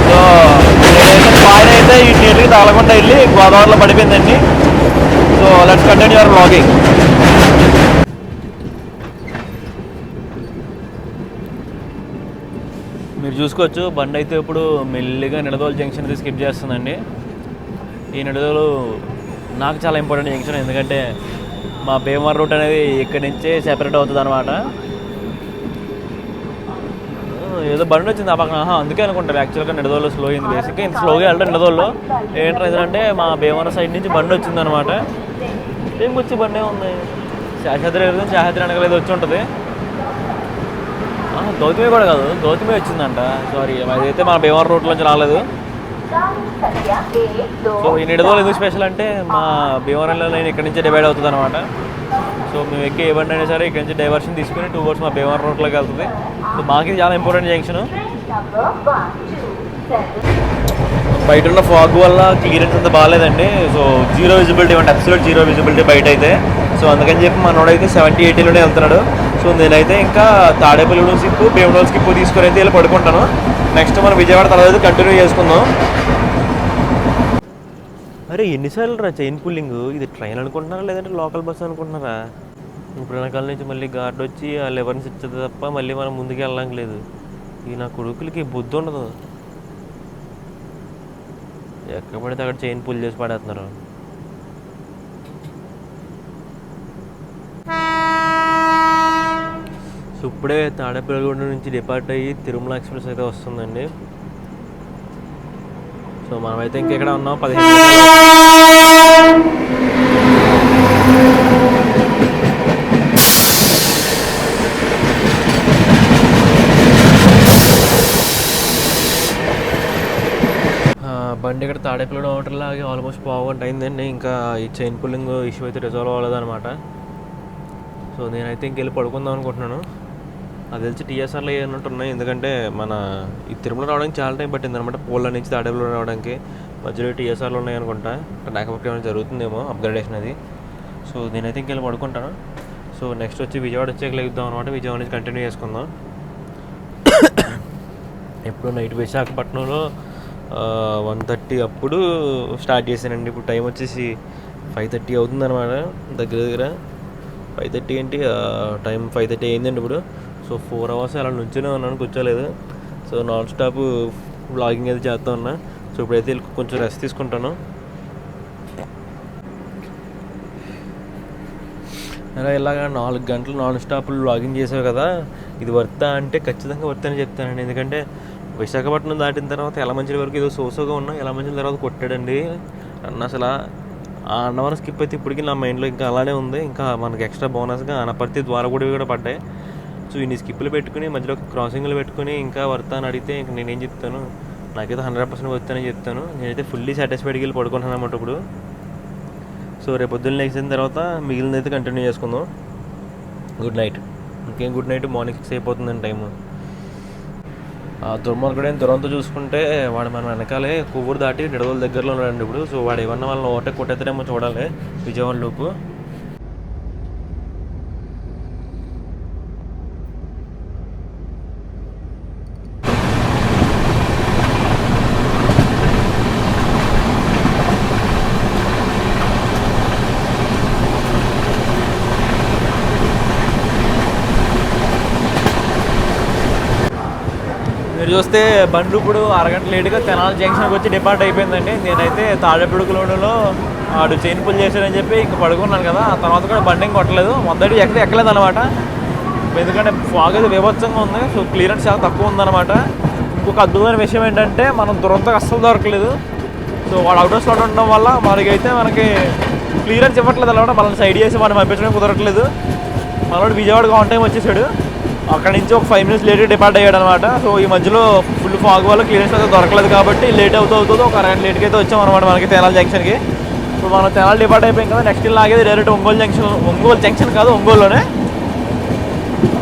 సో నేనైతే కాయిన్ అయితే ఈ నీటికి తగలకుండా వెళ్ళి గోదావరిలో పడిపోయిందండి. So let's continue your vlogging. మీరు చూసుకోవచ్చు బండి అయితే ఇప్పుడు మెల్లిగా నిడదోలు జంక్షన్ స్కిప్ చేస్తుందండి. ఈ నిడదోలు నాకు చాలా ఇంపార్టెంట్ జంక్షన్, ఎందుకంటే మా భీమవరం రూట్ అనేది ఇక్కడి నుంచే సెపరేట్ అవుతుంది అనమాట. ఏదో బండి వచ్చింది ఆ పక్కన, అందుకే అనుకుంటారు యాక్చువల్గా నిడదోళ్ళు స్లో అయింది. బేసిక్గా ఇంత స్లోగా వెళ్ళడం నిడదోళ్ళు ఏంటంటే మా భీమవరం సైడ్ నుంచి బండి వచ్చింది అనమాట. ఏం వచ్చి బండి ఉంది, శాఖాద్రి వెళ్తుంది, శాఖాద్రి అనగలేదు వచ్చి ఉంటుంది. గౌతమి కూడా కాదు, గౌతమి వచ్చిందంట, సారీ అదైతే మన భీమవరం రూట్లోంచి రాలేదు. సో ఈ నిడదోళ్ళు ఎందుకు స్పెషల్ అంటే మా భీమవరంలో నేను ఇక్కడి నుంచి డివైడ్ అవుతుంది అనమాట. సో మేము ఎక్కి ఏ బండి అయినా సరే ఇక్కడ నుంచి డైవర్షన్ తీసుకుని 2 hours మా భీమవరం రూట్లోకి వెళ్తుంది. సో మాకు ఇది చాలా ఇంపార్టెంట్ జంక్షన్. బయట ఉన్న ఫాగ్ వల్ల క్లియరెన్స్ అంతా బాగాలేదండి. సో జీరో విజిబిలిటీ అంటే అబ్సల్యూట్ జీరో విజిబిలిటీ బయట అయితే. సో అందుకని చెప్పి మనోడైతే 70-80లోనే వెళ్తున్నాడు. సో నేనైతే ఇంకా తాడేపల్లి స్కిప్, భీమవరం స్కిప్ తీసుకొని అయితే వెళ్ళి పడుకుంటాను. నెక్స్ట్ మనం విజయవాడ తర్వాత కంటిన్యూ చేసుకుందాం. అరే ఎన్నిసార్లు రా చైన్ పుల్లింగ్, ఇది ట్రైన్ అనుకుంటున్నారా లేదంటే లోకల్ బస్సు అనుకుంటున్నారా? ఇప్పుడు వెనకాల నుంచి మళ్ళీ గార్డ్ వచ్చి ఆ లెవర్ని ఇచ్చేది తప్ప మళ్ళీ మనం ముందుకు వెళ్ళడానికి లేదు. ఈ నా కొడుకులకి బుద్ధి ఉండదు, ఎక్కడ పడితే అక్కడ చైన్ పుల్ చేసి పడేస్తున్నారు. సో ఇప్పుడే తాడేపల్లిగూడ నుంచి డిపార్ట్ అయ్యి తిరుమల ఎక్స్ప్రెస్ అయితే వస్తుందండి. సో మనమైతే ఇంకెక్కడ ఉన్నాం 15 బండి ఇక్కడ తాడేపల్లిగూడ హోటల్లాగే ఆల్మోస్ట్ పావుగంట అయిందండి. ఇంకా ఈ చైన్ పుల్లింగ్ ఇష్యూ అయితే రిజాల్వ్ అవ్వలేదన్నమాట. సో నేనైతే ఇంకెళ్ళి పడుకుందాం అనుకుంటున్నాను. అది తెలిసి టీఎస్ఆర్లో ఏమన్నట్టు ఉన్నాయి, ఎందుకంటే మన ఈ తిరుమల రావడానికి చాలా టైం పట్టింది అనమాట. పోల్ల నుంచి తాడేపల్లిగూడ రావడానికి మధ్యలో టీఎస్ఆర్లో ఉన్నాయి అనుకుంటా. లేకపోతే ఏమైనా జరుగుతుందేమో అప్గ్రేడేషన్ అది. సో నేనైతే ఇంకెళ్ళి పడుకుంటాను. సో నెక్స్ట్ వచ్చి విజయవాడ వచ్చాక లేద్దాం అనమాట. విజయవాడ నుంచి కంటిన్యూ చేసుకుందాం. ఎప్పుడు నైట్ విశాఖపట్నంలో 1:30 అప్పుడు స్టార్ట్ చేశానండి. ఇప్పుడు టైం వచ్చేసి 5:30 అవుతుంది అనమాట. దగ్గర 5:30 ఏంటి, టైం 5:30 అయిందండి ఇప్పుడు. సో 4 hours అలా నుంచునే ఉన్నాను, కూర్చోలేదు. సో నాన్ స్టాప్ వ్లాగింగ్ అయితే చేస్తూ ఉన్నా. సో ఇప్పుడైతే కొంచెం రెస్ట్ తీసుకుంటాను. అలా ఇలాగా 4 గంటలు నాన్ స్టాప్ వ్లాగింగ్ చేసావు కదా, ఇది వర్తా అంటే ఖచ్చితంగా వర్త్ అని చెప్తానండి. ఎందుకంటే విశాఖపట్నం దాటిన తర్వాత ఎలమంచిలి వరకు ఏదో సోసోగా ఉన్నా, ఎలమంచిలి తర్వాత కొట్టాడండి అన్న. అసలు ఆ అన్నవరం స్కిప్ అయితే ఇప్పటికీ నా మైండ్లో ఇంకా అలానే ఉంది. ఇంకా మనకి ఎక్స్ట్రా బోనస్గా అనపర్తి ద్వారగుడివి కూడా పడ్డాయి. సో ఇన్ని స్కిప్లు పెట్టుకుని మధ్యలో క్రాసింగ్లు పెట్టుకుని ఇంకా వర్తా అని అడిగితే ఇంక నేనేం చెప్తాను, నాకైతే 100% వర్తని చెప్తాను. నేనైతే ఫుల్లీ సాటిస్ఫైడ్కి వెళ్ళి పడుకుంటున్నాను అన్నమాట ఇప్పుడు. సో రేపు పొద్దున్న లేచిన తర్వాత మిగిలినైతే కంటిన్యూ చేసుకుందాం. Good night. ఇంకేం గుడ్ నైట్, మార్నింగ్ 6 అయిపోతుందండి టైము. దుర్మార్గుడైన దురంతో చూసుకుంటే వాడు మన వెనకాలే కొవ్వూరు దాటి నిడదోళ్ళ దగ్గరలో ఉన్నాడండి ఇప్పుడు. సో వాడు ఏమన్నా వాళ్ళని ఓటే కొట్టేద్దరేమో చూడాలి విజయవాడ లోపు. మీరు చూస్తే బండి ఇప్పుడు అరగంట లేటుగా తెనాలి జంక్షన్కి వచ్చి డిపార్ట్ అయిపోయిందండి. నేనైతే తాడేపల్లిగూడలో ఆడు చైన్ పుల్ చేశాడని చెప్పి ఇంక పడుకున్నాను కదా. ఆ తర్వాత కూడా బండి ఇంక కొట్టలేదు, మొదటి ఎక్కలేదు అనమాట. ఎందుకంటే ఫాగ్ అయితే విభత్సంగా ఉంది. సో క్లియరెన్స్ చాలా తక్కువ ఉందన్నమాట. ఇంకొక అద్భుతమైన విషయం ఏంటంటే మనం దురంతో అస్సలు దొరకలేదు. సో వాడు అవుట్ ఆఫ్ స్లాట్ ఉండడం వల్ల మనకి క్లియరెన్స్ ఇవ్వట్లేదు అనమాట. మనల్ని సైడ్ చేసి మనం పంపించడం కుదరట్లేదు. మనోడు విజయవాడకు ఆన్ టైం వచ్చేసాడు. అక్కడ నుంచి ఒక 5 minutes లేట్గా డిపార్ట్ అయ్యాడు అనమాట. సో ఈ మధ్యలో ఫుల్ ఫాగ్ వల్ల క్లియరెన్స్ అయితే దొరకలేదు కాబట్టి లేట్ అవుతుంది. ఒక అరగంట లేట్కి అయితే వచ్చాం అనమాట మనకి తెనాలి జంక్షన్కి. ఇప్పుడు మనం తెనాలి డిపార్ట్ అయిపోయాం కదా, నెక్స్ట్ లాగేది డైరెక్ట్ ఒంగోలు జంక్షన్ కాదు, ఒంగోలులోనే.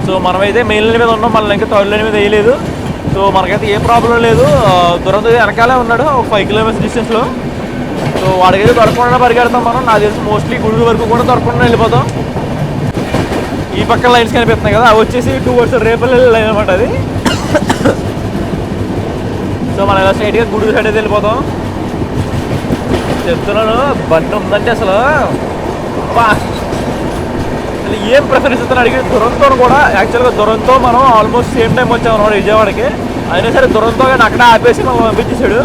సో మనమైతే మెయిన్ లైన్ మీద ఉన్నాం, మళ్ళీ ఇంకా థర్డ్ లైన్ మీద వేయలేదు. సో మనకైతే ఏ ప్రాబ్లం లేదు. దురంతో వెనకాలే ఉన్నాడు ఒక 5 kilometers డిస్టెన్స్లో. సో వాడికైతే దొరకకుండా పరిగెడతాం మనం. నాకు తెలిసి మోస్ట్లీ గుడి వరకు కూడా దొరకకుండా వెళ్ళిపోతాం. ఈ పక్కన లైన్స్ కనిపిస్తున్నాయి కదా, అవి వచ్చేసి 2 hours రేపల్లి లైన్ అనమాట అది. సో మనం ఇలా స్ట్రైట్గా గుడి సైడ్ అయితే వెళ్ళిపోతాం. చెప్తున్నాను, బండి ఉందంటే అసలు ఏం ప్రిఫరెన్స్ ఇస్తాను అడిగి. దురంతో కూడా యాక్చువల్గా దురంతో మనం ఆల్మోస్ట్ సేమ్ టైం వచ్చాం అనమాట విజయవాడకి. అయినా సరే దురంతో కానీ అక్కడే ఆపేసి మనం పంపించేసాడు.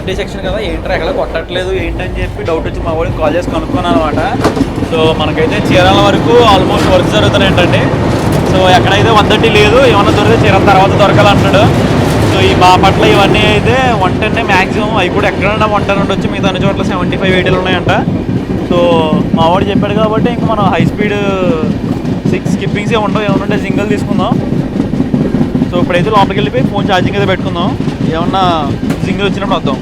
వన్ డే సెక్షన్ కదా ఏంట్రా ఎక్కడ కొట్టట్లేదు ఏంటని చెప్పి డౌట్ వచ్చి మా వాడికి కాల్ చేసి కనుక్కున్నాను అనమాట. సో మనకైతే చీరాల వరకు ఆల్మోస్ట్ వర్క్ జరుగుతున్నాయి ఏంటండి. సో ఎక్కడైతే 130 లేదు, ఏమన్నా దొరికితే చీరాల తర్వాత దొరకాలంటున్నాడు. సో ఈ బాపట్ల ఇవన్నీ అయితే 110 మ్యాక్సిమం, అవి కూడా ఎక్కడైనా 110 ఉండొచ్చు, మిగతా అన్ని చోట్ల 75, 80 ఉన్నాయంట. సో మా వాడు చెప్పాడు కాబట్టి ఇంకా మనం హై స్పీడ్ 6 స్కిప్పింగ్స్ ఉండవు, ఏమన్నా ఉంటే సింగిల్ తీసుకుందాం. సో ఇప్పుడైతే లోపలికి వెళ్ళిపోయి ఫోన్ ఛార్జింగ్ అయితే పెట్టుకుందాం, ఏమన్నా సింగిల్ వచ్చినప్పుడు వద్దాం.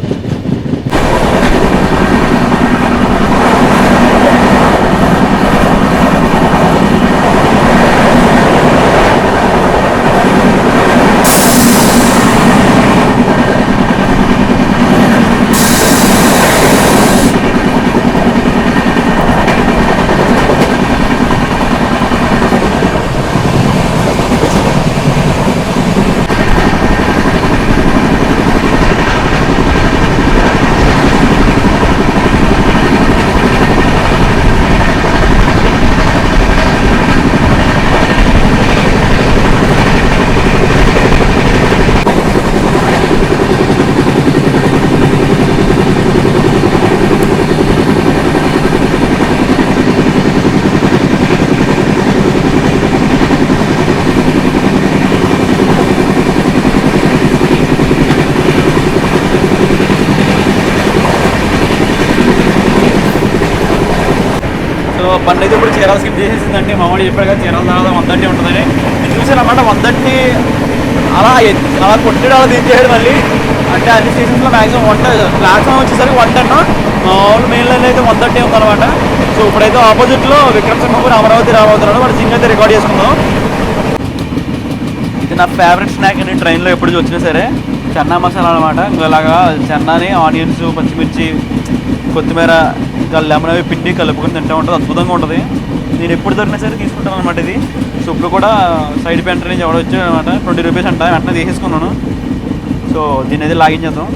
బండి అయితే ఇప్పుడు చీరాల స్కిప్ చేసేసిందండి. మామూలు చెప్పాడు కదా చీరాల తర్వాత 130 ఉంటుందని. నేను చూసాను అన్నమాట 130 అలా కొట్టాడు, అలా దించేసాడు మళ్ళీ. అంటే అన్ని స్టేషన్స్లో మ్యాక్సిమం 110, ప్లాట్ఫామ్ వచ్చేసరికి 110, మామూలు మెయిన్ లైన్ అయితే 130 ఉందన్నమాట. సో ఇప్పుడైతే ఆపోజిట్లో విక్రమ్ సింహపూర్ అమరావతి రాబోతున్నాడు, వాడు సింగ్ అయితే రికార్డ్ చేసుకుందాం. ఇది నా ఫేవరెట్ స్నాక్ అండి ట్రైన్లో ఎప్పుడు వచ్చినా సరే, చెన్నా మసాలా అనమాట. ఇలాగా చెన్నాని ఆనియన్స్, పచ్చిమిర్చి, కొత్తిమీర, ఇంకా లెమన్ అవి పిండి కలుపుకొని తింటూ ఉంటుంది, అద్భుతంగా ఉంటుంది. నేను ఎప్పుడు దొరికినా సరే తీసుకుంటాను అనమాట ఇది. సో ఇప్పుడు కూడా సైడ్ పెంటర్ నుంచి ఎవడో వచ్చాడు అనమాట, 20 రూపీస్ అంట, వెంటనే తీసేసుకున్నాను. సో దీని అయితే లాగించేద్దాం.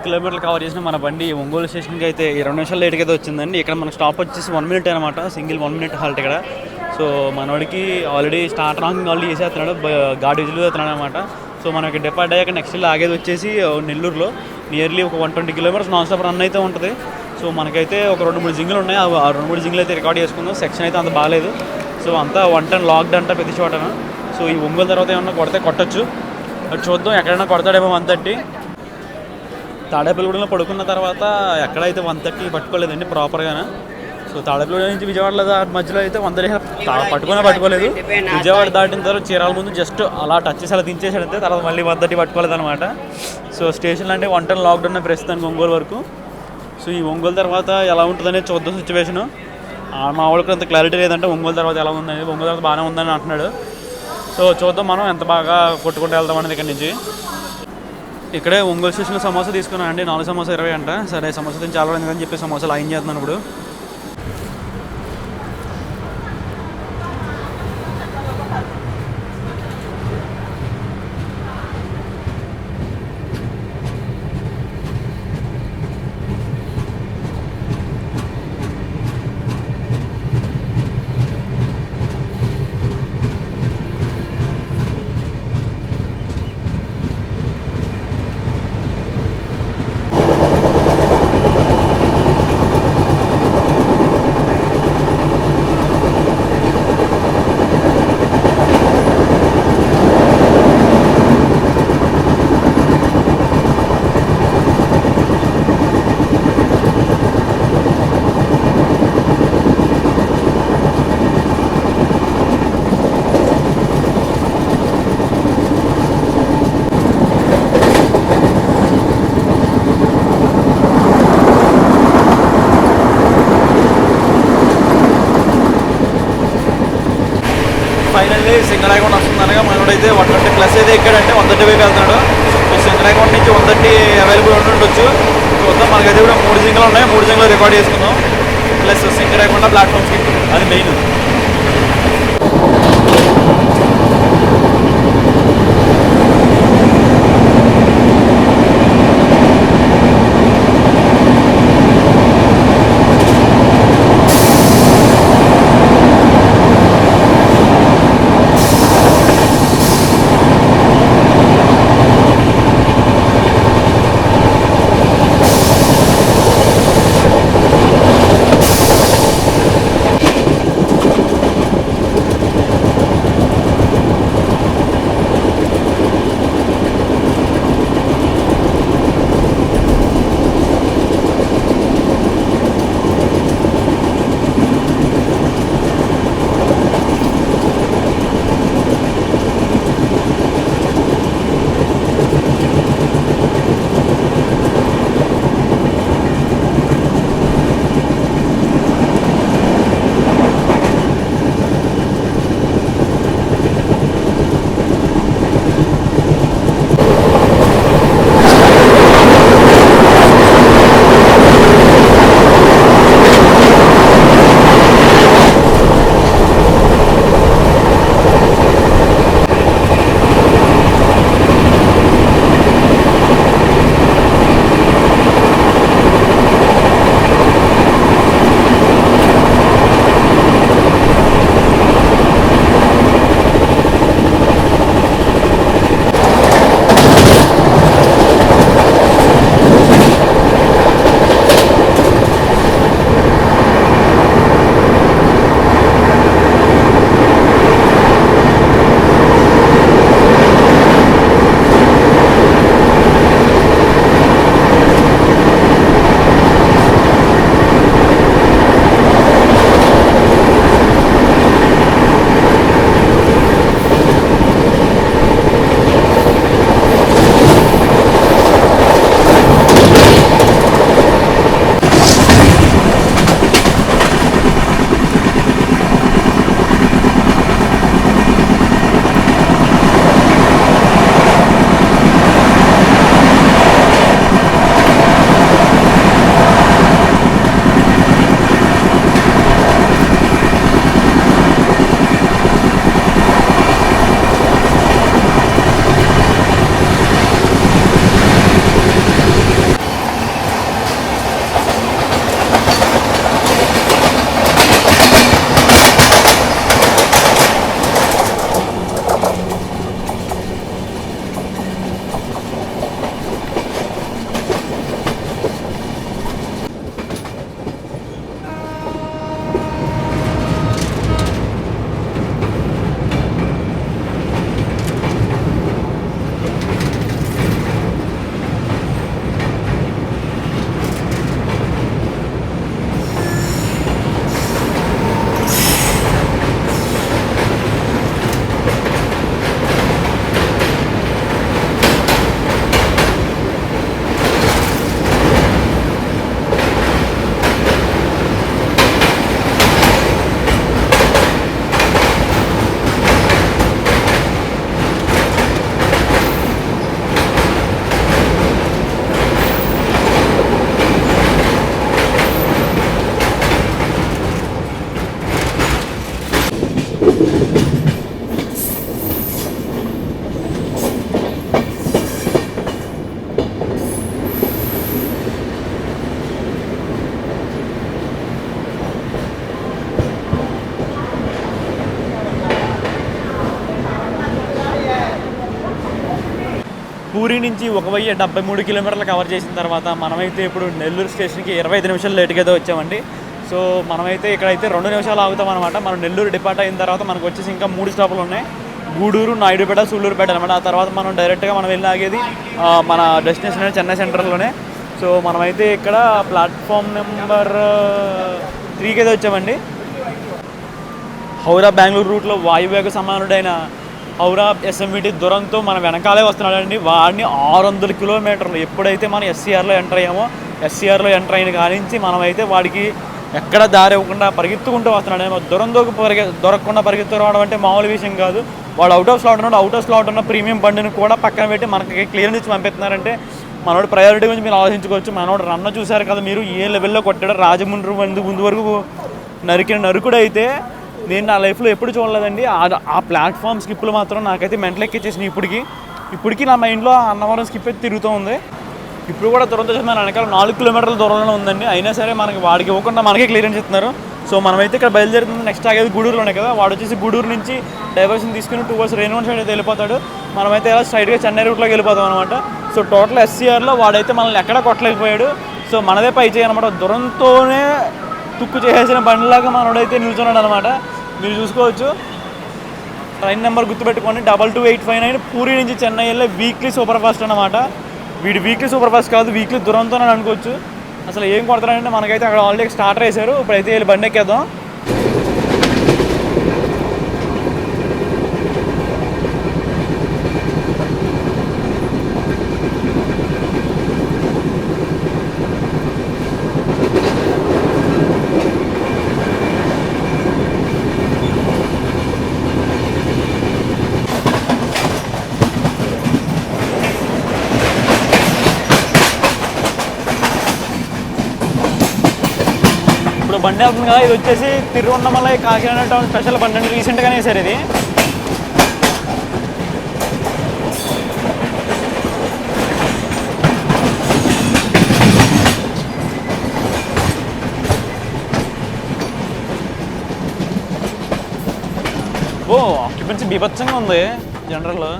కిలోమీటర్లు కవర్ చేసిన మన బండి ఒంగోలు స్టేషన్కి అయితే 20 నిమిషాలు లేట్గా అయితే వచ్చిందండి. ఇక్కడ మన స్టాప్ వచ్చేసి 1 మినిట్ అనమాట, సింగిల్ 1 మినిట్ హాల్ట్ ఇక్కడ. సో మనోడికి ఆల్రెడీ స్టార్ట్ రాంగ్ ఆల్రెడీ చేసేస్తున్నాడు, గాడి విజులు అవుతున్నాడు అనమాట. సో మనకి డిపార్ట్ అయ్యాక నెక్స్ట్ ఆగేది వచ్చేసి నెల్లూరులో, నియర్లీ ఒక 120 కిలోమీటర్స్ నాన్ స్టాప్ రన్ అయితే ఉంటుంది. సో మనకైతే ఒక 2-3 జింగులు ఉన్నాయి, ఆ 2-3 జింగులు అయితే రికార్డ్ చేసుకుందాం. సెక్షన్ అయితే అంత బాగాలేదు, సో అంతా 110 లాక్డ్ అంట ప్రతి చోటన. సో ఈ ఒంగోలు తర్వాత ఏమన్నా కొడితే కొట్టచ్చు, అది చూద్దాం. ఎక్కడైనా కొడతాడేమో 130. తాడేపల్లిగూడెంలో పడుకున్న తర్వాత ఎక్కడైతే 130 పట్టుకోలేదండి ప్రాపర్గానే. సో తాడేపల్లిగూడెం నుంచి విజయవాడ మధ్యలో అయితే 130 పట్టుకోలేదు. విజయవాడ దాటిన తర్వాత చీరాల ముందు జస్ట్ అలా టచ్ చేసి అలా దించేసాడంతే, తర్వాత మళ్ళీ 130 పట్టుకోలేదు అనమాట. సో స్టేషన్లు అంటే 110 లాక్డ్ ఉన్న ప్రస్తుతానికి ఒంగోలు వరకు. సో ఈ ఒంగోలు తర్వాత ఎలా ఉంటుందనేది చూద్దాం సిచ్యువేషను. మా వాళ్ళకి అంత క్లారిటీ లేదంటే ఒంగోలు తర్వాత ఎలా ఉందని, ఒంగోలు తర్వాత బాగానే ఉందని అంటున్నాడు. సో చూద్దాం మనం ఎంత బాగా కొట్టుకుంటూ వెళ్దాం అనేది ఇక్కడ నుంచి. ఇక్కడే ఒంగోలు స్టేషన్లో సమోసా తీసుకున్నాను అండి, 4 సమోసా 20 అంట. సరే సమోసా తిని చాలా ఎందుకని చెప్పి సమోసా లైన్ చేస్తున్నాను ఇప్పుడు. సింగరాయకొండ వస్తుంది అనగా మనోడైతే 120+ అయితే ఎక్కాడంటే 130 వెళ్తున్నాడు. సో సింగరాయకొండ నుంచి 130 అవైలబుల్ ఉండొచ్చు. చూద్దాం. మనకైతే కూడా 3 జింకలు ఉన్నాయి, 3 జింకలు రికార్డ్ చేసుకుందాం. ప్లస్ సింగరాయకొండ ప్లాట్ఫామ్స్కి అది మెయిన్. పూరి నుంచి 1073 కిలోమీటర్లు కవర్ చేసిన తర్వాత మనమైతే ఇప్పుడు నెల్లూరు స్టేషన్కి 25 నిమిషాలు లేట్గా అయితే వచ్చామండి. సో మనమైతే ఇక్కడైతే 2 నిమిషాలు ఆగుతాం అనమాట. మనం నెల్లూరు డిపార్ట్ అయిన తర్వాత మనకు వచ్చేసి ఇంకా 3 స్టాపులు ఉన్నాయి, గూడూరు, నాయుడుపేట, సూళ్ళూరుపేట అనమాట. ఆ తర్వాత మనం డైరెక్ట్గా మనం వెళ్ళి ఆగేది మన డెస్టినేషన్ చెన్నై సెంట్రల్లోనే. సో మనమైతే ఇక్కడ ప్లాట్ఫామ్ నెంబర్ 3కి అయితే వచ్చామండి. హౌరా బెంగళూరు రూట్లో వాయువేగ సమానుడైన హౌరా ఎస్ఎంవిటి దురంతో మన వెనకాలే వస్తున్నాడండి. వాడిని 600 కిలోమీటర్లు ఎప్పుడైతే మనం ఎస్సీఆర్లో ఎంటర్ అయ్యామో, ఎస్సీఆర్లో ఎంటర్ అయిన కానించి మనమైతే వాడికి ఎక్కడ దారి ఇవ్వకుండా పరిగెత్తుకుంటూ వస్తున్నాడు. దురంతోకి దొరకకుండా పరిగెత్తు రావడం అంటే మామూలు విషయం కాదు. వాడు అవుట్ ఆఫ్ స్లాట్ ఉన్నాడు, అవుట్ ఆఫ్ స్లాట్ ఉన్న ప్రీమియం బండిని కూడా పక్కన పెట్టి మనకి క్లియరెన్స్ ఇచ్చి పంపిస్తున్నారంటే మనోడు ప్రయారిటీ గురించి మీరు ఆలోచించుకోవచ్చు. మనోడు రన్న చూశారు కదా మీరు, ఏ లెవెల్లో కొట్టాడో. రాజమండ్రి ముందు వరకు నరికిన నరుకుడు అయితే నేను నా లైఫ్లో ఎప్పుడు చూడలేదండి. ఆ ప్లాట్ఫామ్ స్కిప్పులు మాత్రం నాకైతే మెంటల్ ఎక్కిచ్చేసినాయి. ఇప్పటికీ నా మైండ్లో అన్నవరం స్కిప్ అయితే తిరుగుతూ ఉంది. ఇప్పుడు కూడా దురంతో మన వెనకాల 4 కిలోమీటర్ల దూరంలో ఉందండి. అయినా సరే మనకి వాడికి ఇవ్వకుండా మనకే క్లియరెన్స్ ఇస్తున్నారు. సో మనమైతే ఇక్కడ బయలుదేరుతుంది. నెక్స్ట్ ఆగేది గూడూరులోనే కదా. వాడు వచ్చేసి గూడూరు నుంచి డైవర్షన్ తీసుకుని 2 hours రేణుగుంట సైడ్ అయితే వెళ్ళిపోతాడు. మనమైతే ఇలా స్ట్రైట్గా చెన్నై రూట్లోకి వెళ్ళిపోతాం అనమాట. సో టోటల్ ఎస్సీఆర్లో వాడైతే మనల్ని ఎక్కడ కొట్టలేకపోయాడు. సో మనదే పై చేయనమాట. దురంతోనే తుక్కు చేసేసిన బండిలాగా మనోడైతే నిల్చున్నాడు అనమాట. మీరు చూసుకోవచ్చు. ట్రైన్ నెంబర్ గుర్తుపెట్టుకోండి, 22859. పూరి నుంచి చెన్నై వెళ్ళే వీక్లీ సూపర్ ఫాస్ట్ అనమాట. వీడి వీక్లీ సూపర్ ఫాస్ట్ కాదు, వీక్లీ దురంతో అని అనుకోవచ్చు. అసలు ఏం కొడతారంటే మనకైతే అక్కడ ఆల్రెడీ స్టార్టర్ వేశారు. ఇప్పుడైతే వెళ్ళి బండి ఎక్కేద్దాం. ఇప్పుడు బండి వెళ్తుంది కదా, ఇది వచ్చేసి తిరువన్నమలై కాకినాడ టౌన్ స్పెషల్ బండి అండి. రీసెంట్గానే వేసారు ఇది. ఆక్యుపెన్సీ బీభత్సంగా ఉంది జనరల్లో.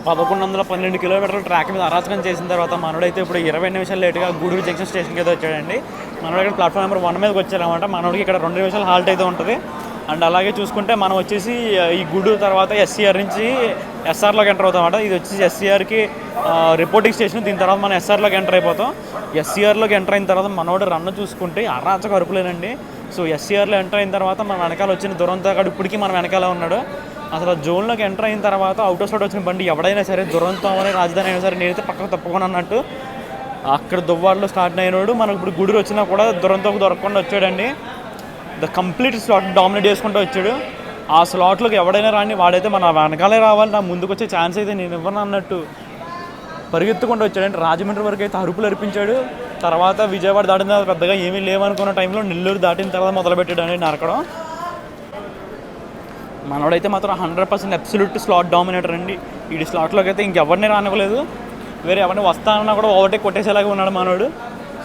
పదకొండు 12 కిలోమీటర్ల ట్రాక్ మీద అరాచకం చేసిన తర్వాత మనోడైతే ఇప్పుడు 20 నిమిషాలు లేట్గా గూడూరు జంక్షన్ స్టేషన్కి అయితే వచ్చాడండి. మనోడు ఇక్కడ ప్లాట్ఫామ్ నెంబర్ 1 మీదకి వచ్చారనమాట. మనోడికి ఇక్కడ 2 నిమిషాలు హాల్ట్ అయితే ఉంటుంది. అండ్ అలాగే చూసుకుంటే మనం వచ్చేసి ఈ గూడూరు తర్వాత ఎస్సీఆర్ నుంచి ఎస్ఆర్లోకి ఎంటర్ అవుతాం అన్నమాట. ఇది వచ్చేసి ఎస్సీఆర్కి రిపోర్టింగ్ స్టేషన్. దీని తర్వాత మనం ఎస్ఆర్లోకి ఎంటర్ అయిపోతాం. ఎస్సీఆర్లోకి ఎంటర్ అయిన తర్వాత మనోడు రన్ చూసుకుంటే అరాచక అరుపులేనండి. సో ఎస్సీఆర్లో ఎంటర్ అయిన తర్వాత మన వెనకాల వచ్చిన దురంతగాడు ఇప్పటికీ మన వెనకాల ఉన్నాడు. అసలు జోన్లోకి ఎంటర్ అయిన తర్వాత అవుట్ ఆఫ్ స్టార్ట్ వచ్చిన బండి ఎవడైనా సరే దురంతం అని రాజధాని అయినా సరే నేనైతే పక్కకు తప్పకుండా అన్నట్టు అక్కడ దువ్వాడలో స్టార్ట్ అయినాడు. మనకు ఇప్పుడు గూడూరు వచ్చినా కూడా దురంతం దొరకకుండా వచ్చాడండి. ద కంప్లీట్ స్లాట్ డామినేట్ చేసుకుంటూ వచ్చాడు. ఆ స్లాట్లోకి ఎవడైనా రాని వాడైతే మన వెనకాలే రావాలి, నా ముందుకు వచ్చే ఛాన్స్ అయితే నేను ఇవ్వను అన్నట్టు పరిగెత్తుకుంటూ వచ్చాడంటే రాజమండ్రి వరకు అయితే అరుపులు అర్పించాడు. తర్వాత విజయవాడ దాటిన తర్వాత పెద్దగా ఏమీ లేవనుకున్న టైంలో నెల్లూరు దాటిన తర్వాత మొదలుపెట్టాడు నరకడం. మనోడైతే మాత్రం 100% అబ్సల్యూట్ స్లాట్ డామినేటర్ అండి. ఈ స్లాట్లోకి అయితే ఇంకెవరిని రానివ్వలేదు. వేరే ఎవరిని వస్తానన్నా కూడా ఓవర్టేక్ కొట్టేసేలాగా ఉన్నాడు మనోడు.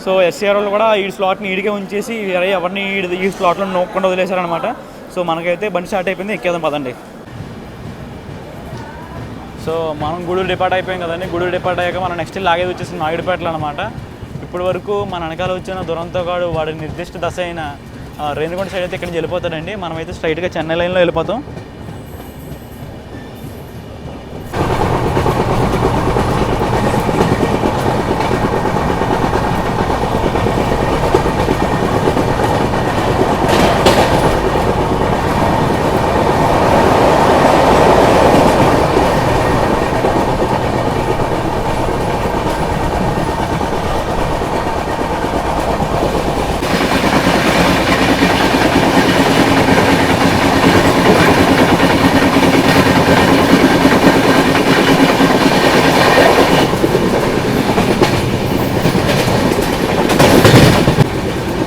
సో ఎస్సీఆర్ వాళ్ళు కూడా ఈ స్లాట్ని ఈడికే ఉంచేసి వేరే ఎవరిని ఈ స్లాట్లో నోక్కుండా వదిలేశారనమాట. సో మనకైతే బండి స్టార్ట్ అయిపోయింది, ఎక్కేదాం పదండి. సో మనం గూడూరు డిపార్ట్ అయిపోయాం కదండి. గూడూరు డిపార్ట్ అయ్యాక మనం నెక్స్ట్ లాగేది వచ్చేసి నాయుడుపేటలో అనమాట. ఇప్పటి వరకు మన వెనకాల వచ్చిన దురంతగాడు వాడి నిర్దిష్ట దశ అయిన రేణిగుంట సైడ్ అయితే ఇక్కడ నుంచి వెళ్ళిపోతాడండి. మనమైతే స్ట్రైట్గా చెన్నై లైన్లో వెళ్ళిపోతాం.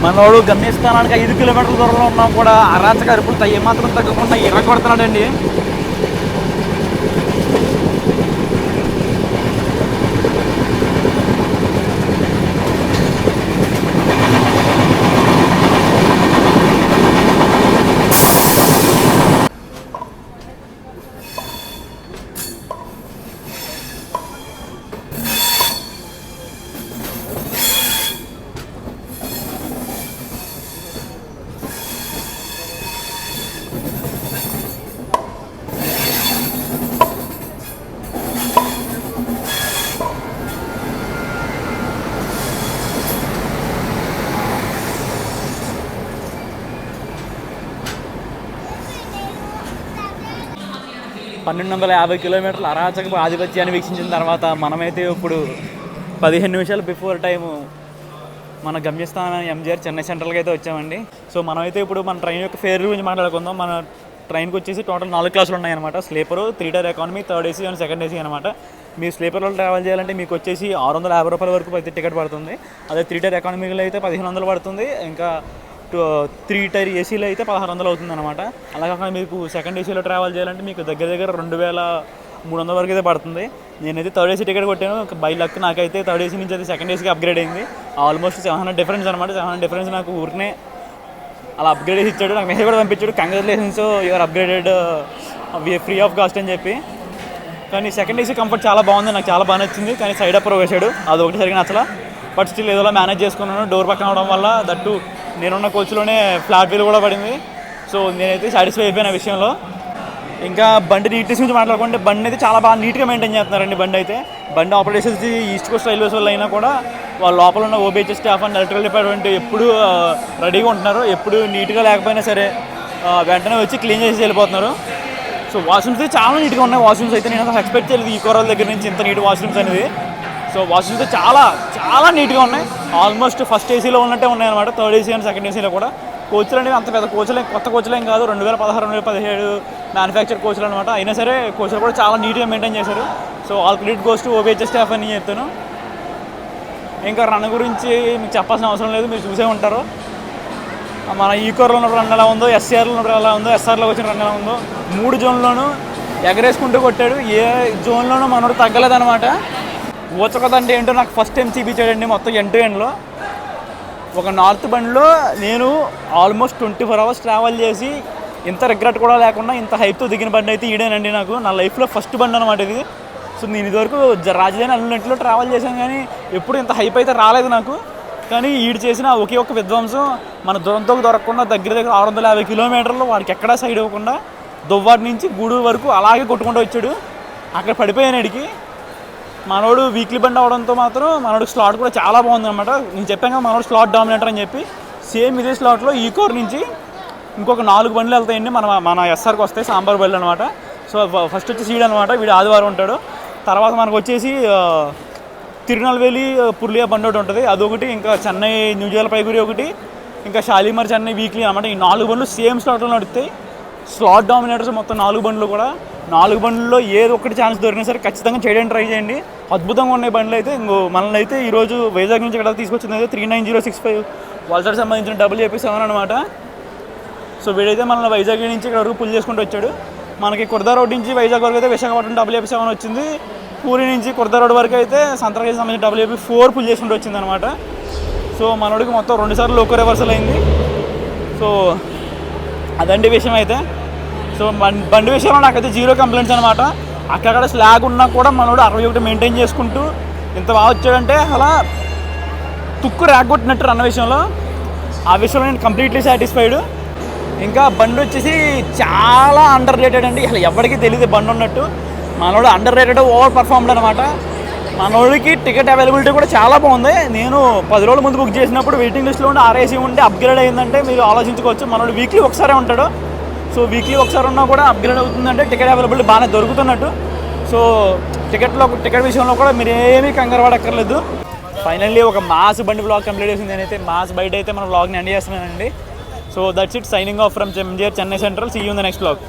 మనోడు గమ్యస్థానానికి 5 కిలోమీటర్ల దూరంలో ఉన్నాం కూడా అరాచక అరుపులు ఏమాత్రం తగ్గకుండా ఎర్రగొడుతున్నాడండి. 1250 కిలోమీటర్ల అరాచక ఆధిపత్యాన్ని వీక్షించిన తర్వాత మనమైతే ఇప్పుడు 15 నిమిషాలు బిఫోర్ టైము మన గమ్యస్థానం ఎంజిఆర్ చెన్నై సెంట్రల్కి అయితే వచ్చామండి. సో మనమైతే ఇప్పుడు మన ట్రైన్ యొక్క ఫేర్ గురించి మాట్లాడుకుందాం. మన ట్రైన్కి వచ్చేసి టోటల్ 4 క్లాసులు ఉన్నాయన్నమాట. Sleeper, 3 tier economy, 3rd AC and 2nd AC అనమాట. మీరు స్లీపర్లో ట్రావెల్ చేయాలంటే మీకు వచ్చేసి 650 రూపాయల వరకు ప్రతి టికెట్ పడుతుంది. అదే 3 టైర్ ఎకానమీలో అయితే 1500 పడుతుంది. ఇంకా 3 టైర్ ఏసీలో అయితే 1600 అవుతుంది అనమాట. అలాగే మీకు 2nd ఏసీలో ట్రావెల్ చేయాలంటే మీకు దగ్గర 2300 వరకు అయితే పడుతుంది. నేనైతే 3rd ఏసీ టికెట్ కొట్టాను. బై లక్ నాకైతే 3rd ఏసీ నుంచి అయితే 2nd ఏసీకి అప్గ్రేడ్ అయింది. ఆల్మోస్ట్ 700 డిఫరెన్స్ అనమాట. 700 డిఫరెన్స్ నాకు ఊరినే అలా అప్గ్రేడ్ చేసి ఇచ్చాడు. నాకు మెసేజ్ కూడా పంపించాడు, congratulations your upgraded free of cost అని చెప్పి. కానీ 2nd ఏసీ కంఫర్ట్ చాలా బాగుంది, నాకు చాలా బాగా నచ్చింది. కానీ సైడ్ అప్ వేసాడు, అది ఒకటి సరిగ్గా నచ్చలా. బట్ స్టిల్ ఏదోలా మేనేజ్ చేసుకున్నాను. డోర్ పక్కన అవడం వల్ల దట్టు నేనున్న కోచ్లోనే ఫ్లాట్ వీల్ కూడా పడింది. సో నేనైతే సాటిస్ఫై అయిపోయిన విషయంలో. ఇంకా బండి నీట్నెస్ గురించి మాట్లాడుకుంటే బండి అయితే చాలా బాగా నీట్గా మెయింటైన్ చేస్తున్నారండి. బండి ఆపరేషన్స్ ఈస్ట్ కోస్ట్ రైల్వేస్ వల్ల అయినా కూడా వాళ్ళ లోపల ఉన్న ఓబీహెచ్ స్టాఫ్ అండ్ ఎలక్ట్రికల్ డిపార్ట్మెంట్ ఎప్పుడు రెడీగా ఉంటున్నారు. ఎప్పుడు నీట్గా లేకపోయినా సరే వెంటనే వచ్చి క్లీన్ చేసి వెళ్ళిపోతున్నారు. సో వాష్రూమ్స్ అయితే చాలా నీట్గా ఉన్నాయి. వాష్రూమ్స్ అయితే నేను అసలు ఎక్స్పెక్ట్ చేయలేదు ఈ కోరల దగ్గర నుంచి ఇంత నీట్ వాష్రూమ్స్ అనేది. సో వాష్రూమ్స్ అయితే చాలా చాలా నీట్గా ఉన్నాయి. ఆల్మోస్ట్ ఫస్ట్ ఏసీలో ఉన్నట్టే ఉన్నాయన్నమాట. 3rd ఏసీ అండ్ 2nd ఏసీలో కూడా. కోచ్లు అనేవి అంత పెద్ద కోచ్లే, కొత్త కోచ్లేం కాదు. 2016, 2017 మ్యానుఫ్యాక్చర్ కోచ్లు అనమాట. అయినా సరే కోచ్లు కూడా చాలా నీట్గా మెయింటైన్ చేశారు. So all credit goes to OBH staff అని చెప్తాను. ఇంకా రన్ గురించి మీకు చెప్పాల్సిన అవసరం లేదు, మీరు చూసే ఉంటారు. మన ఈకోర్లో ఉన్న రన్ ఎలా ఉందో, ఎస్ఆర్లో ఉన్న ఎలా ఉందో, ఎస్ఆర్లో వచ్చిన రన్ ఎలా ఉందో. 3 జోన్లోనూ ఎగరేసుకుంటూ కొట్టాడు. ఏ జోన్లోనూ మనోడు తగ్గలేదన్నమాట. ఊచకదంటే ఏంటో నాకు ఫస్ట్ టైం చూపించాడండి మొత్తం ఎండ్ టు ఎండ్లో. ఒక నార్త్ బండిలో నేను ఆల్మోస్ట్ 24 అవర్స్ ట్రావెల్ చేసి ఇంత రిగ్రెట్ కూడా లేకుండా ఇంత హైప్తో దిగిన బండి అయితే ఈడేనండి. నాకు నా లైఫ్లో ఫస్ట్ బండి అనమాట ఇది. సో నేను ఇదివరకు రాజధాని అన్నింటిలో ట్రావెల్ చేశాను కానీ ఎప్పుడు ఇంత హైప్ అయితే రాలేదు నాకు. కానీ ఈడు చేసిన ఒకే ఒక్క విధ్వంసం మన దురంతోకి దొరకకుండా దగ్గర 650 కిలోమీటర్లు వాడికి ఎక్కడా సైడ్ ఇవ్వకుండా దువ్వాడి నుంచి గూడూరు వరకు అలాగే కొట్టుకుంటూ వచ్చాడు. అక్కడ పడిపోయాను ఇడికి. మనోడు వీక్లీ బండి అవడంతో మాత్రం మనోడు స్లాట్ కూడా చాలా బాగుంది అనమాట. నేను చెప్పాను కదా మనోడు స్లాట్ డామినేటర్ అని చెప్పి. సేమ్ ఇదే స్లాట్లో ఈ కోర్ నుంచి ఇంకొక 4 బండ్లు వెళ్తాయండి మన ఎస్ఆర్కి వస్తాయి, సాంబార్ బండ్లు అనమాట. సో ఫస్ట్ వచ్చి సీడ్ అనమాట, వీడు ఆదివారం ఉంటాడు. తర్వాత మనకు వచ్చేసి తిరునల్వేలి పుర్లియా బండి ఒకటి ఉంటుంది, అదొకటి. ఇంకా చెన్నై న్యూ జల్పైగురి ఒకటి, ఇంకా షాలిమార్ చెన్నై వీక్లీ అనమాట. ఈ 4 బండ్లు సేమ్ స్లాట్లో నడుస్తాయి. స్లాట్ డామినేటర్స్ మొత్తం 4 బండ్లు కూడా. 4 బండ్లలో ఏదో ఒకటి ఛాన్స్ దొరికినా సరే ఖచ్చితంగా చేయడానికి ట్రై చేయండి. అద్భుతంగా ఉన్నాయి బండ్లు అయితే. మనల్ని అయితే ఈరోజు వైజాగ్ నుంచి ఇక్కడ తీసుకొచ్చింది అయితే 39065 వల్సర్ సంబంధించిన WAP7 అనమాట. సో వీడైతే మనల్ని వైజాగ్ నుంచి ఇక్కడ వరకు పుల్ చేసుకుంటూ వచ్చాడు. మనకి కుర్దా రోడ్ నుంచి వైజాగ్ వరకు అయితే విశాఖపట్నం WP7 వచ్చింది. పూరి నుంచి కుర్దా రోడ్ వరకు అయితే సంతరాకి సంబంధించిన WP4 పుల్ చేసుకుంటూ వచ్చింది అనమాట. సో మనోడికి మొత్తం 2 సార్లు లోకో రివర్సల్ అయింది. సో అదండి విషయం అయితే. సో బండి విషయంలో నాకైతే 0 కంప్లైంట్స్ అనమాట. అక్కడ స్లాగ్ ఉన్నా కూడా మనోడు 61 మెయింటైన్ చేసుకుంటూ ఇంత బాగా వచ్చాడంటే అలా తుక్కు రాగొట్టినట్టు అన్న విషయంలో. ఆ విషయంలో నేను కంప్లీట్లీ సాటిస్ఫైడ్. ఇంకా బండి వచ్చేసి చాలా అండర్ రేటెడ్ అండి. అసలు ఎవరికి తెలియదు బండి ఉన్నట్టు. మనోడు అండర్ రేటెడ్, ఓవర్ పర్ఫార్మ్డ్ అనమాట. మనోడికి టికెట్ అవైలబిలిటీ కూడా చాలా బాగుంది. నేను 10 రోజుల ముందు బుక్ చేసినప్పుడు వెయిటింగ్ లిస్ట్లో ఉండి RAC ఉండి అప్గ్రేడ్ అయ్యిందంటే మీరు ఆలోచించుకోవచ్చు. మనోడు వీక్లీ ఒకసారే ఉంటాడు. సో వీక్లీ ఒకసారి ఉన్నా కూడా అప్గ్రేడ్ అవుతుందంటే టికెట్ అవైలబిలిటీ బాగానే దొరుకుతున్నట్టు. సో టికెట్ విషయంలో కూడా మీరు ఏమీ కంగారు పడక్కర్లేదు. ఫైనల్లీ ఒక మాస్ బండి బ్లాగ్ కంప్లీట్ చేసింది. నేనైతే మాస్ బయట అయితే మన బ్లాగ్ని ఎండ్ చేస్తున్నానండి. So that's it, signing off from MGR Chennai Central. See you in the next blog.